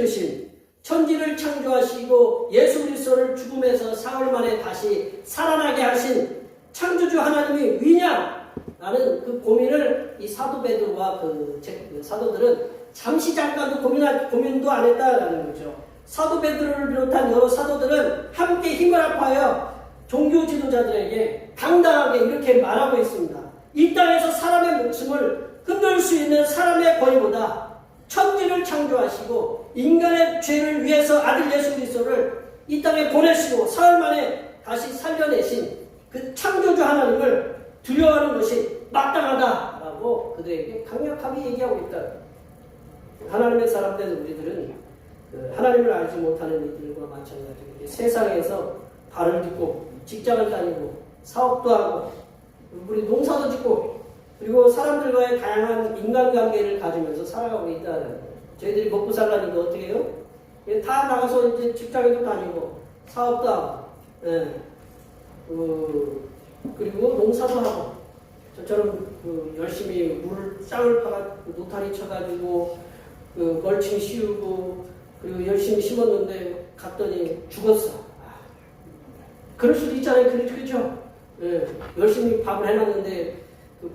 창조하시고 예수 그리스도를 죽음에서 사흘 만에 다시 살아나게 하신 창조주 하나님이 위냐? 라는 그 고민을 이 사도 베드로와 그 사도들은 잠시 잠깐도 고민도 안 했다라는 거죠. 사도 베드로를 비롯한 여러 사도들은 함께 힘을 합하여 종교 지도자들에게 당당하게 이렇게 말하고 있습니다. 이 땅에서 사람의 목숨을 끊을 수 있는 사람의 권위보다 천지를 창조하시고 인간의 죄를 위해서 아들 예수 그리스도를 이 땅에 보내시고 사흘 만에 다시 살려내신 그 창조주 하나님을 두려워하는 것이 마땅하다라고 그들에게 강력하게 얘기하고 있다. 하나님의 사람된 우리들은 하나님을 알지 못하는 이들과 마찬가지로 세상에서 발을 딛고 직장을 다니고 사업도 하고 우리 농사도 짓고 그리고 사람들과의 다양한 인간관계를 가지면서 살아가고 있다는 거예요. 저희들이 먹고 살라니까 어떻게 해요? 다 나가서 이제 직장에도 다니고 사업도 하고 그리고 농사도 하고 저처럼 열심히 쌍을 파가 노타리 쳐가지고 멀칭 씌우고 그리고 열심히 심었는데 갔더니 죽었어. 그럴 수도 있잖아요. 그렇죠? 열심히 밥을 해놨는데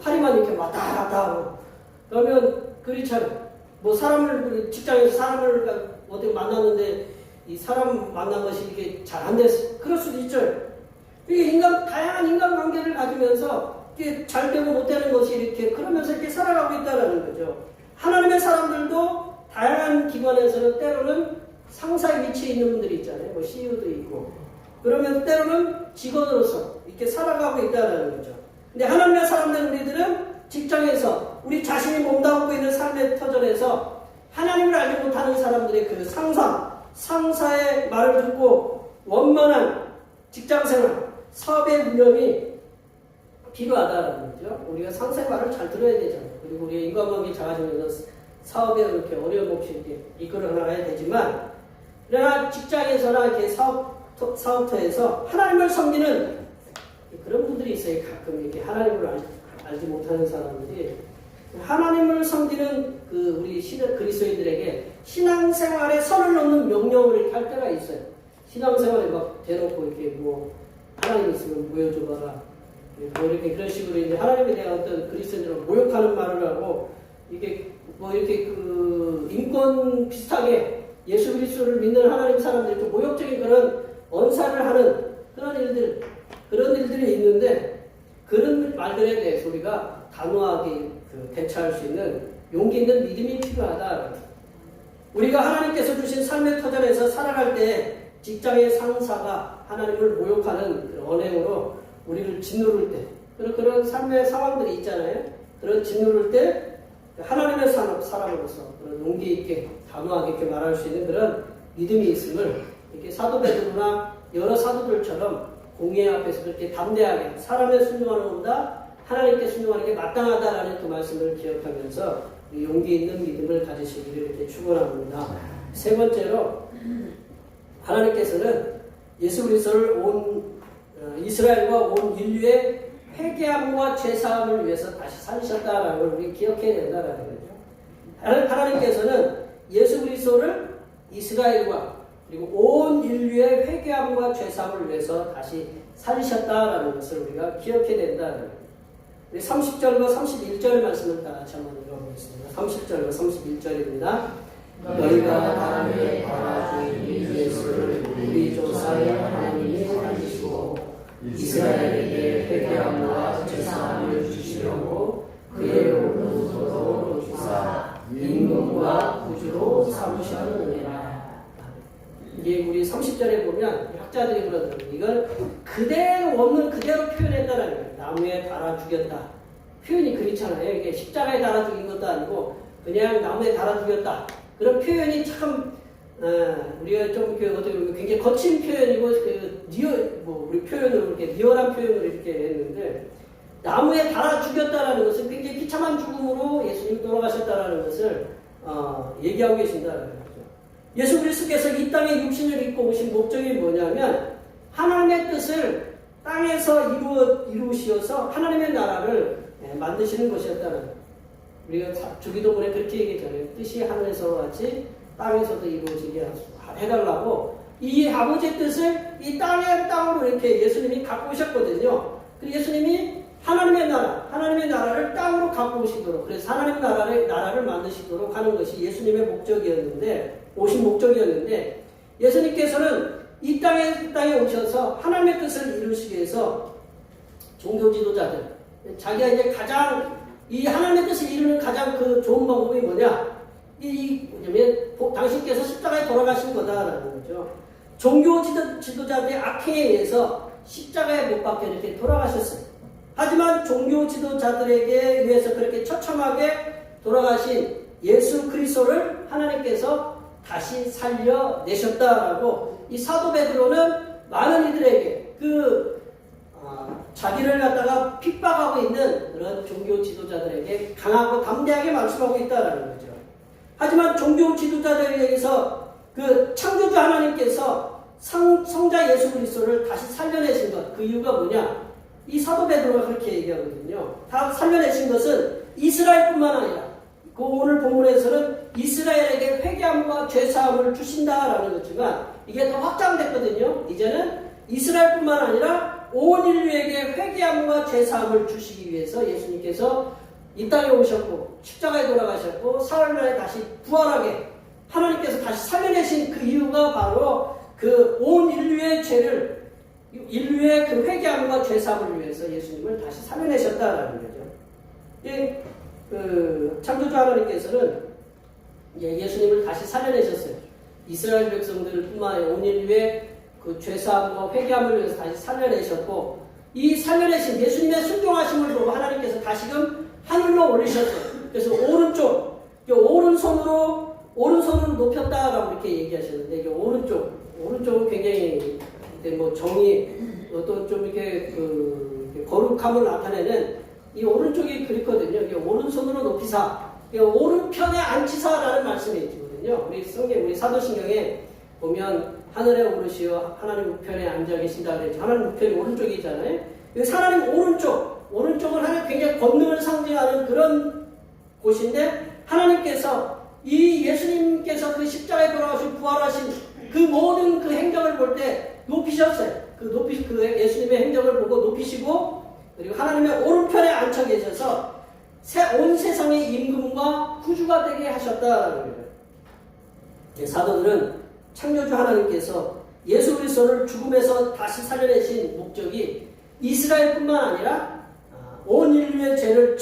파리만 이렇게 왔다 갔다 하고 그러면 그렇잖아요. 뭐 사람을 직장에서 사람을 어디 만났는데 이 사람 만난 것이 이게 잘 안 됐어. 그럴 수도 있죠. 이게 다양한 인간관계를 가지면서 이게 잘 되고 못 되는 것이 이렇게 그러면서 이렇게 살아가고 있다는 거죠. 하나님의 사람들도 다양한 기관에서는 때로는 상사의 위치에 있는 분들이 있잖아요. 뭐 CEO도 있고 그러면 때로는 직원으로서 이렇게 살아가고 있다는 거죠. 근데 하나님의 사람들 우리들은 직장에서 우리 자신이 몸담고 있는 삶의 터전에서 하나님을 알지 못하는 사람들의 그 상사의 말을 듣고 원만한 직장생활, 사업의 운영이 필요하다는 거죠. 우리가 상사의 말을 잘 들어야 되잖아요. 그리고 우리의 인간관계 작아지면서 사업에 이렇게 어려움 없이 이렇게 이끌어 나가야 되지만, 그러나 직장에서나 이렇게 사업터에서 하나님을 섬기는 그런 분들이 있어요. 가끔 이렇게 하나님을 알지 못하는 사람들이 하나님을 섬기는 그 우리 그리스도인들에게 신앙생활에 선을 넘는 명령을 이렇게 할 때가 있어요. 신앙생활에 막 대놓고 이렇게 뭐 하나님 있으면 모여줘봐라. 뭐 이렇게 그런 식으로 이제 하나님에 대한 어떤 그리스도인들을 모욕하는 말을 하고 이게 뭐 이렇게 그 인권 비슷하게 예수 그리스도를 믿는 하나님 사람들이 좀 모욕적인 그런 언사를 하는 그런 일들이 있는데 그런 말들에 대해서 우리가 단호하게 대처할 수 있는 용기 있는 믿음이 필요하다. 우리가 하나님께서 주신 삶의 터전에서 살아갈 때 직장의 상사가 하나님을 모욕하는 언행으로 우리를 짓누를 때 그런 삶의 상황들이 있잖아요. 그런 짓누를 때 하나님의 사람으로서 그런 용기 있게 단호하게 이렇게 말할 수 있는 그런 믿음이 있음을 이렇게 사도 베드로나 여러 사도들처럼 공의 앞에서 그렇게 담대하게 사람에 순종하는 것보다 하나님께 순종하는 게 마땅하다라는 그 말씀을 기억하면서 용기 있는 믿음을 가지시기를 이렇게 축원합니다. 세 번째로 하나님께서는 예수 그리스도를 온 이스라엘과 온 인류의 회개함과 죄사함을 위해서 다시 살리셨다라는 걸 우리 기억해야 된다라는 거죠. 하나님께서는 예수 그리스도를 이스라엘과 그리고 온 인류의 회개함과 죄사함을 위해서 다시 살리셨다라는 것을 우리가 기억해야 된다는 거예요. 우리 30절과 31절 말씀을 다 같이 한번 읽어보겠습니다. 30절과 31절입니다. 너희가 다음에 바라주인 예수를 우리 조상의 하나님이 살리시고 이스라엘에게 회개함과 죄사함을 주시려고 그의 오른손으로 주사 임금과 구주로 삼으셨느니라. 이게 우리 30절에 보면 학자들이 그러더라고요. 이걸 그대로 없는 그대로 표현했다라는 거예요. 나무에 달아 죽였다. 표현이 그렇잖아요. 이게 십자가에 달아 죽인 것도 아니고 그냥 나무에 달아 죽였다. 그런 표현이 참 우리가 좀 어떻게 굉장히 거친 표현이고 우리 표현으로 이렇게 리얼한 표현으로 이렇게 했는데 나무에 달아 죽였다라는 것은 굉장히 비참한 죽음으로 예수님이 돌아가셨다라는 것을 얘기하고 계신다라는 거죠. 예수 그리스도께서 이 땅에 육신을 입고 오신 목적이 뭐냐면 하나님의 뜻을 땅에서 이루시어서 하나님의 나라를 만드시는 것이었다는 거예요. 우리가 주기도문에 그렇게 얘기했잖아요. 뜻이 하늘에서 같이 땅에서도 이루어지게 해달라고 이 아버지의 뜻을 이 땅으로 이렇게 예수님이 갖고 오셨거든요. 그리고 예수님이 하나님의 나라를 땅으로 갖고 오시도록, 그래서 하나님의 나라를 만드시도록 하는 것이 예수님의 오신 목적이었는데, 예수님께서는 이 땅에 오셔서 하나님의 뜻을 이루시기 위해서 종교 지도자들, 자기가 이제 이 하나님의 뜻을 이루는 가장 그 좋은 방법이 뭐냐면, 당신께서 십자가에 돌아가신 거다라는 거죠. 종교 지도자들의 악행에 의해서 십자가에 못 박혀 이렇게 돌아가셨어요. 하지만 종교 지도자들에게 의해서 그렇게 처참하게 돌아가신 예수 그리스도를 하나님께서 다시 살려내셨다라고, 이 사도 베드로는 많은 이들에게 자기를 갖다가 핍박하고 있는 그런 종교 지도자들에게 강하고 담대하게 말씀하고 있다라는 거죠. 하지만 종교 지도자들에게서 그 창조주 하나님께서 성자 예수 그리스도를 다시 살려내신 것, 그 이유가 뭐냐? 이 사도 베드로가 그렇게 얘기하거든요. 다 살려내신 것은 이스라엘뿐만 아니라, 오늘 본문에서는 이스라엘에게 회개함과 죄사함을 주신다라는 거지만, 이게 더 확장됐거든요. 이제는 이스라엘뿐만 아니라 온 인류에게 회개함과 죄사함을 주시기 위해서 예수님께서 이 땅에 오셨고 십자가에 돌아가셨고 사흘만에 다시 부활하게 하나님께서 다시 살려내신 그 이유가 바로 그 온 인류의 그 회개함과 죄사함을 위해서 예수님을 다시 살려내셨다라는 거죠. 창조주 하나님께서는 예수님을 다시 살려내셨어요. 이스라엘 백성들뿐만 아니라 온 인류의 그 죄사함과 회개함을 위해서 다시 살려내셨고, 이 살려내신 예수님의 순종하심을 보고 하나님께서 다시금 하늘로 올리셨어요. 그래서 오른손으로 높였다라고 이렇게 얘기하셨는데, 이게 오른쪽은 굉장히 정의, 어떤 좀 이렇게 거룩함을 나타내는 이 오른쪽이 그렇거든요. 이게 오른손으로 높이사, 오른편에 앉히사라는 말씀이 있거든요. 우리 사도신경에 보면 하늘에 오르시어 하나님 우편에 앉아 계신다 그랬죠. 하나님 우편이 오른쪽이잖아요. 그래서 하나님 오른쪽은 하나님 굉장히 권능을 상징하는 그런 곳인데, 하나님께서 이 예수님께서 그 십자가에 돌아가신 부활하신 그 모든 그 행적을 볼 때 높이셨어요. 그 예수님의 행적을 보고 높이시고, 그리고 하나님의 오른편에 앉혀 계셔서 온 세상의 임금과 구주가 되게 하셨다라는 거예요. 사도들은 창조주 하나님께서 예수 그리스도를 죽음에서 다시 살려내신 목적이 이스라엘뿐만 아니라 온 인류의 죄를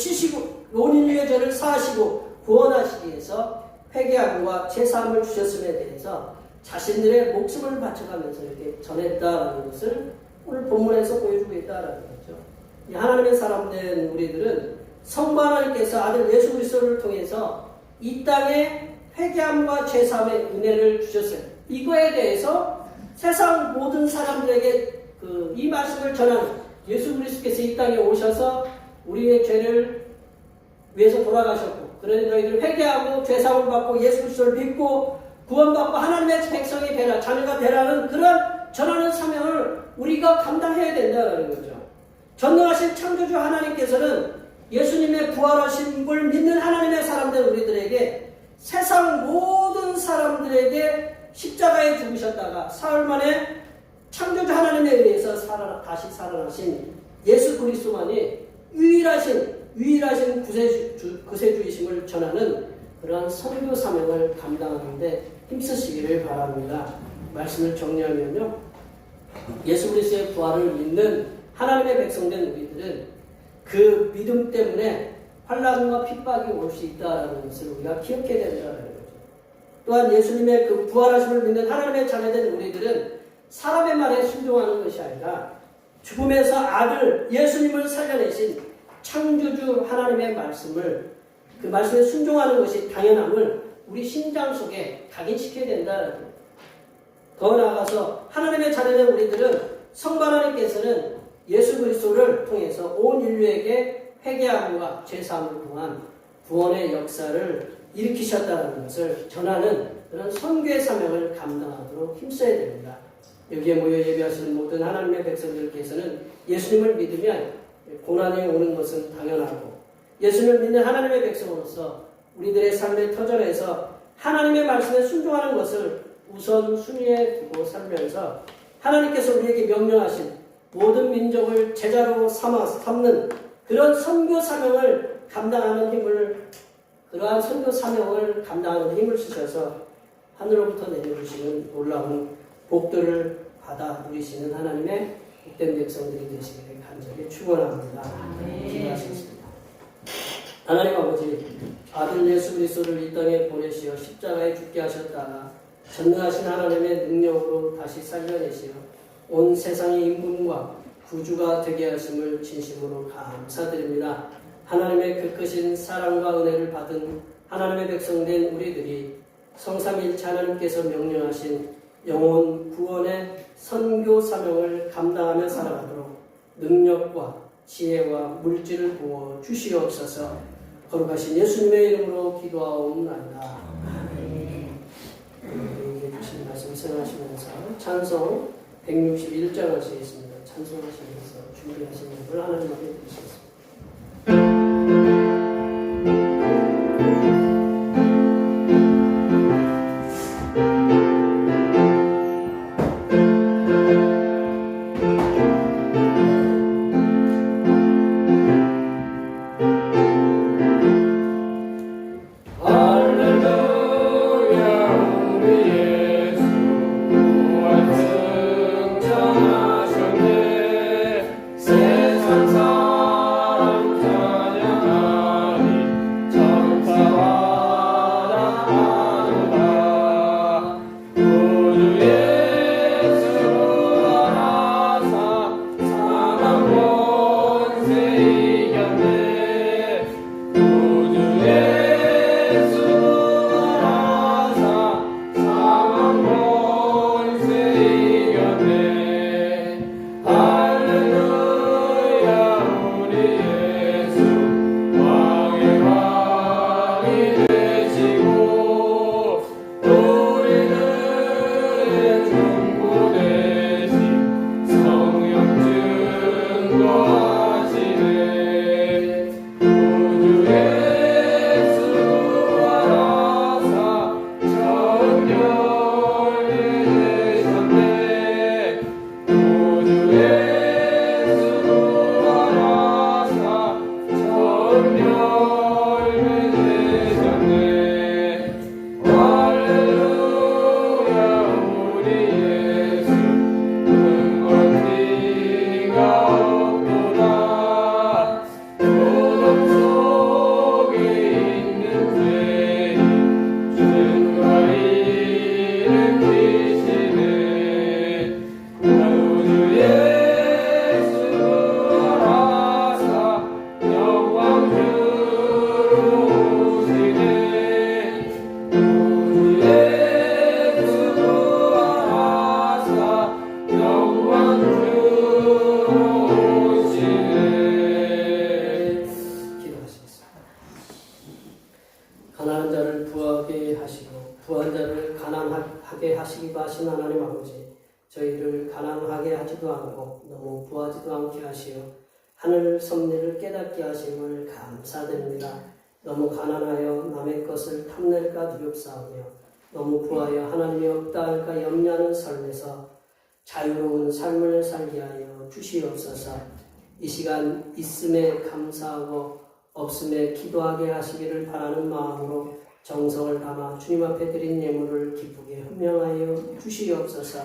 사하시고 구원하시기 위해서 회개함과 제사함을 주셨음에 대해서 자신들의 목숨을 바쳐가면서 이렇게 전했다라는 것을 오늘 본문에서 보여주고 있다라는 거죠. 하나님의 사람된 우리들은 성부 하나님께서 아들 예수 그리스도를 통해서 이 땅에 회개함과 제사함의 은혜를 주셨어요. 이거에 대해서 세상 모든 사람들에게 이 말씀을 전하는, 예수 그리스도께서 이 땅에 오셔서 우리의 죄를 위해서 돌아가셨고, 그러니 너희들 회개하고 죄사함을 받고 예수 그리스도를 믿고 구원받고 하나님의 백성이 되라, 자녀가 되라는 그런 전하는 사명을 우리가 감당해야 된다는 거죠. 전능하신 창조주 하나님께서는 예수님의 부활하심을 믿는 하나님의 사람들 우리들에게 세상 모든 사람들에게 십자가에 죽으셨다가 사흘 만에 창조주 하나님에 의해서 다시 살아나신 예수 그리스도만이 유일하신 구세주이심을 전하는 그러한 선교 사명을 감당하는데 힘쓰시기를 바랍니다. 말씀을 정리하면요, 예수 그리스도의 부활을 믿는 하나님의 백성된 우리들은 그 믿음 때문에 환난과 핍박이 올 수 있다는 것을 우리가 기억해야 된다는 거죠. 또한 예수님의 그 부활하심을 믿는 하나님의 자녀된 우리들은 사람의 말에 순종하는 것이 아니라 죽음에서 아들 예수님을 살려내신 창조주 하나님의 그 말씀에 순종하는 것이 당연함을 우리 심장 속에 각인시켜야 된다는 거예요. 더 나아가서 하나님의 자녀된 우리들은 성부 하나님께서는 예수 그리스도를 통해서 온 인류에게 회개함과 죄사함을 통한 구원의 역사를 일으키셨다는 것을 전하는 그런 선교의 사명을 감당하도록 힘써야 됩니다. 여기에 모여 예배하시는 모든 하나님의 백성들께서는 예수님을 믿으면 고난이 오는 것은 당연하고, 예수님을 믿는 하나님의 백성으로서 우리들의 삶의 터전에서 하나님의 말씀에 순종하는 것을 우선 순위에 두고 살면서 하나님께서 우리에게 명령하신 모든 민족을 제자로 삼는 그런 선교 사명을 감당하는 힘을, 그러한 선교 사명을 감당하는 힘을 주셔서 하늘로부터 내려주시는 놀라운 복들을 받아 누리시는 하나님의 복된 백성들이 되시기를 간절히 축원합니다. 기도하시겠습니다. 하나님 아버지, 아들 예수 그리스도를 이 땅에 보내시어 십자가에 죽게 하셨다가 전능하신 하나님의 능력으로 다시 살려내시어 온 세상의 임금과 구주가 되게 하심을 진심으로 감사드립니다. 하나님의 그 크신 사랑과 은혜를 받은 하나님의 백성된 우리들이 성삼일체 하나님께서 명령하신 영혼 구원의 선교 사명을 감당하며 살아가도록 능력과 지혜와 물질을 부어 주시옵소서. 거룩하신 예수님의 이름으로 기도하옵나이다. 우리에게 주신 말씀 생각하시면서 찬송 161장 하시겠습니다. 찬송하시면서 준비하신 것을 하나님 앞에 드리겠습니다. 가난한 자를 부하게 하시고 부한 자를 가난하게 하시기도 하신 하나님 아버지, 저희를 가난하게 하지도 않고 너무 부하지도 않게 하시어 하늘 섭리를 깨닫게 하심을 감사드립니다. 너무 가난하여 남의 것을 탐낼까 두렵사오며 너무 부하여 하나님이 없다 할까 염려하는 삶에서 자유로운 삶을 살게 하여 주시옵소서. 이 시간 있음에 감사하고 없음에 기도하게 하시기를 바라는 마음으로 정성을 담아 주님 앞에 드린 예물을 기쁘게 헌명하여 주시옵소서.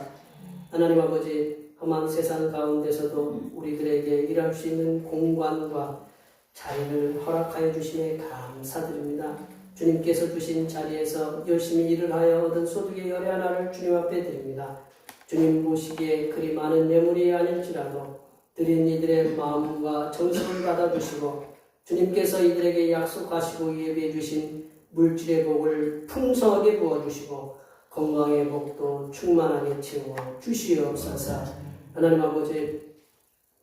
하나님 아버지, 험한 세상 가운데서도 우리들에게 일할 수 있는 공간과 자유를 허락하여 주심에 감사드립니다. 주님께서 주신 자리에서 열심히 일을 하여 얻은 소득의 열의 하나를 주님 앞에 드립니다. 주님 보시기에 그리 많은 예물이 아닐지라도 드린 이들의 마음과 정성을 받아주시고 주님께서 이들에게 약속하시고 예비해 주신 물질의 복을 풍성하게 부어주시고 건강의 복도 충만하게 채워 주시옵소서. 하나님 아버지,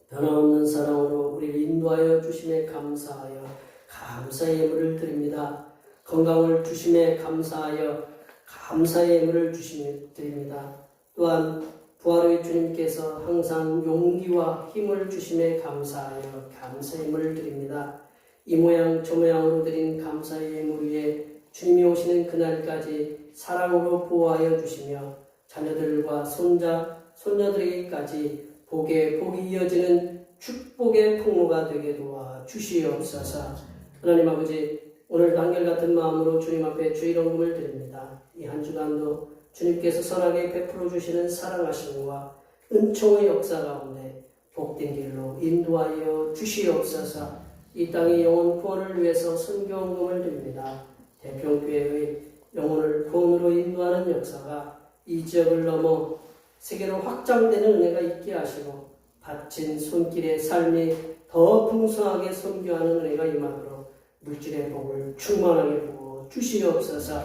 변함없는 사랑으로 우리를 인도하여 주심에 감사하여 감사의 예물을 드립니다. 건강을 주심에 감사하여 감사의 예물을 주심에 드립니다. 또한 부활의 주님께서 항상 용기와 힘을 주심에 감사하여 감사의 예물을 드립니다. 이 모양 저 모양으로 드린 감사의 예물 위에 주님이 오시는 그날까지 사랑으로 보호하여 주시며 자녀들과 손자, 손녀들에게까지 복에 복이 이어지는 축복의 풍무가 되게 도와 주시옵소서. 하나님 아버지, 오늘 한결같은 마음으로 주님 앞에 주일 헌금을 드립니다. 이 한 주간도 주님께서 선하게 베풀어 주시는 사랑하심과 은총의 역사 가운데 복된 길로 인도하여 주시옵소서. 이 땅의 영혼 구원을 위해서 선교 헌금을 드립니다. 대평교회의 영혼을 구원으로 인도하는 역사가 이 지역을 넘어 세계로 확장되는 은혜가 있게 하시고 바친 손길의 삶이 더 풍성하게 선교하는 은혜가 임하도록 물질의 복을 충만하게 부어 주시옵소서.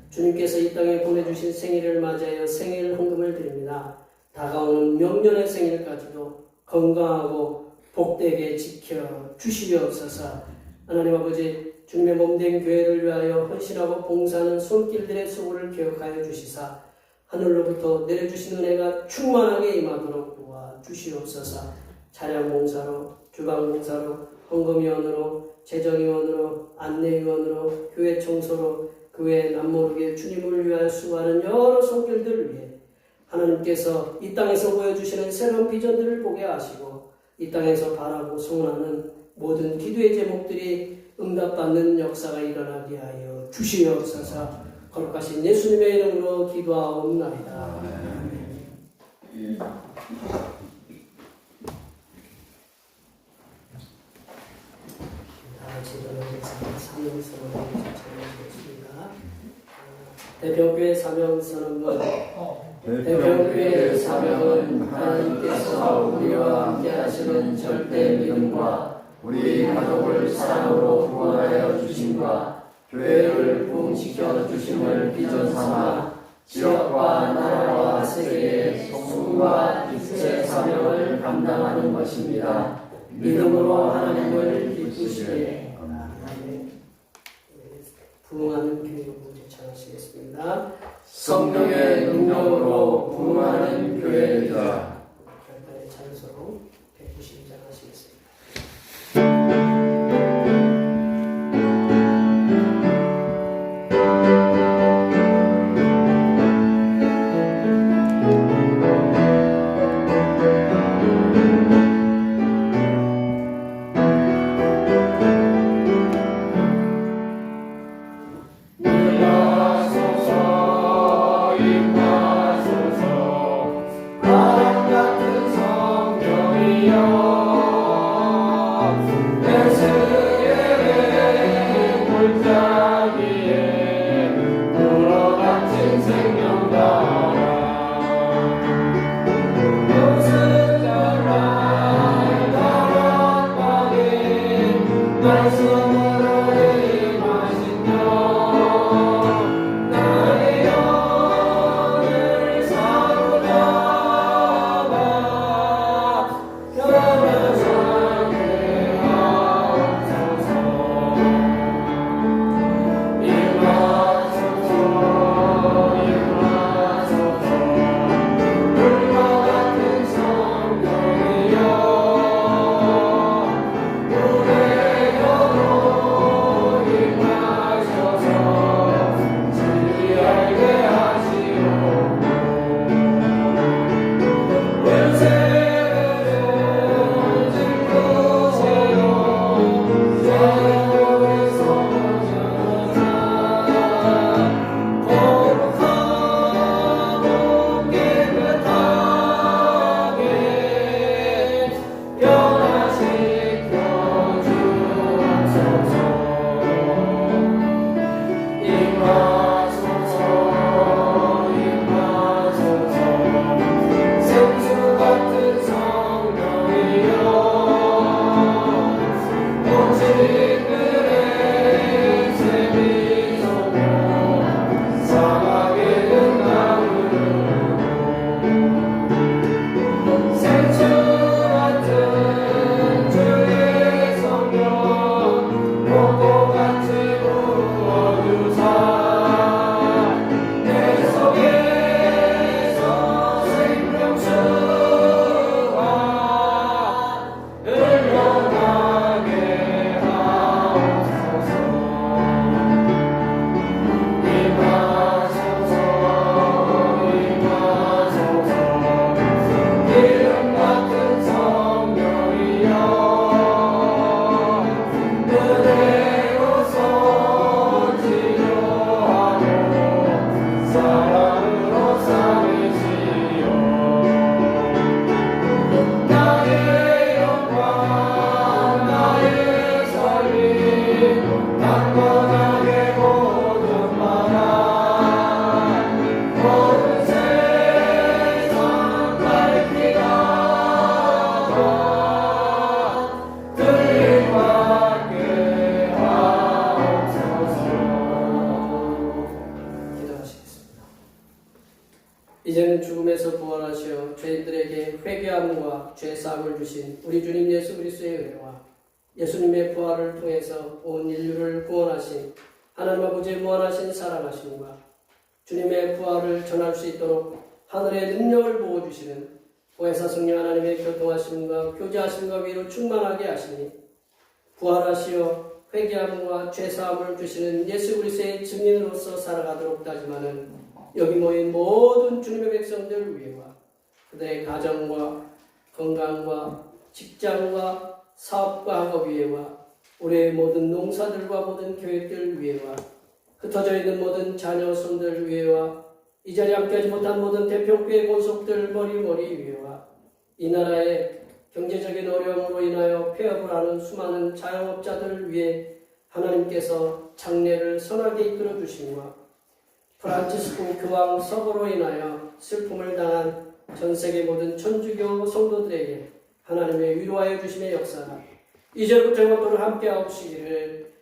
주님께서 이 땅에 보내주신 생일을 맞이하여 생일 헌금을 드립니다. 다가오는 명년의 생일까지도 건강하고 복되게 지켜 주시옵소서. 하나님 아버지, 주님의 몸된 교회를 위하여 헌신하고 봉사하는 손길들의 수고를 기억하여 주시사 하늘로부터 내려주신 은혜가 충만하게 임하도록 도와 주시옵소서. 차량 봉사로, 주방 봉사로, 헌금위원으로, 재정위원으로, 안내위원으로, 교회 청소로, 그 외에 남모르게 주님을 위하여 수고하는 여러 손길들을 위해 하나님께서 이 땅에서 보여주시는 새로운 비전들을 보게 하시고 이 땅에서 바라고 소원하는 모든 기도의 제목들이 응답받는 역사가 일어나게 하여 주시옵소서. 거룩하신 예수님의 이름으로 기도하옵나이다. 대평교회 사명선언문. 대평교회의 사명은 하나님께서 우리와 함께 하시는 절대 믿음과 우리 가족을 사랑으로 구원하여 주심과 교회를 부흥시켜 주심을 비전 삼아 지역과 나라와 세계의 소수와 이스의 사명을 감당하는 것입니다. 믿음으로 하나님을 기쁘시게. 부흥하는 교회로 제창하시겠습니다. 성령의 능력으로 부흥하는 교회이다. 결단의 찬송 192장 하시겠습니다. 임하소서 이제는 죽음에서 부활하시어 죄인들에게 회개함과 죄사함을 주신 우리 주님 예수 그리스도의 은혜와 예수님의 부활을 통해서 온 인류를 구원하신 하나님 아버지의 무한하신 사랑하심과 주님의 부활을 전할 수 있도록 하늘의 능력을 부어주시는 보혜사 성령 하나님의 교통하심과 교제하심과 위로 충만하게 하시니 부활하시어 회개함과 죄사함을 주시는 예수 그리스도의 증인으로서 살아가도록 다짐하는 여기 모인 모든 주님의 백성들 위해와 그들의 가정과 건강과 직장과 사업과 학업 위에와 우리의 모든 농사들과 모든 계획들 위에와 흩어져 있는 모든 자녀 손들 위에와 이 자리에 함께하지 못한 모든 대표교회 권속들 머리 위에와 이 나라의 경제적인 어려움으로 인하여 폐업을 하는 수많은 자영업자들 위해 하나님께서 장래를 선하게 이끌어 주심과 프란치스코 교황 서거로 인하여 슬픔을 당한 전 세계 모든 천주교 성도들에게 하나님의 위로하여 주심의 역사가 이제부터 영원토록 함께하옵시기를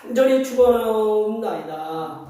간절히 축원하옵나이다.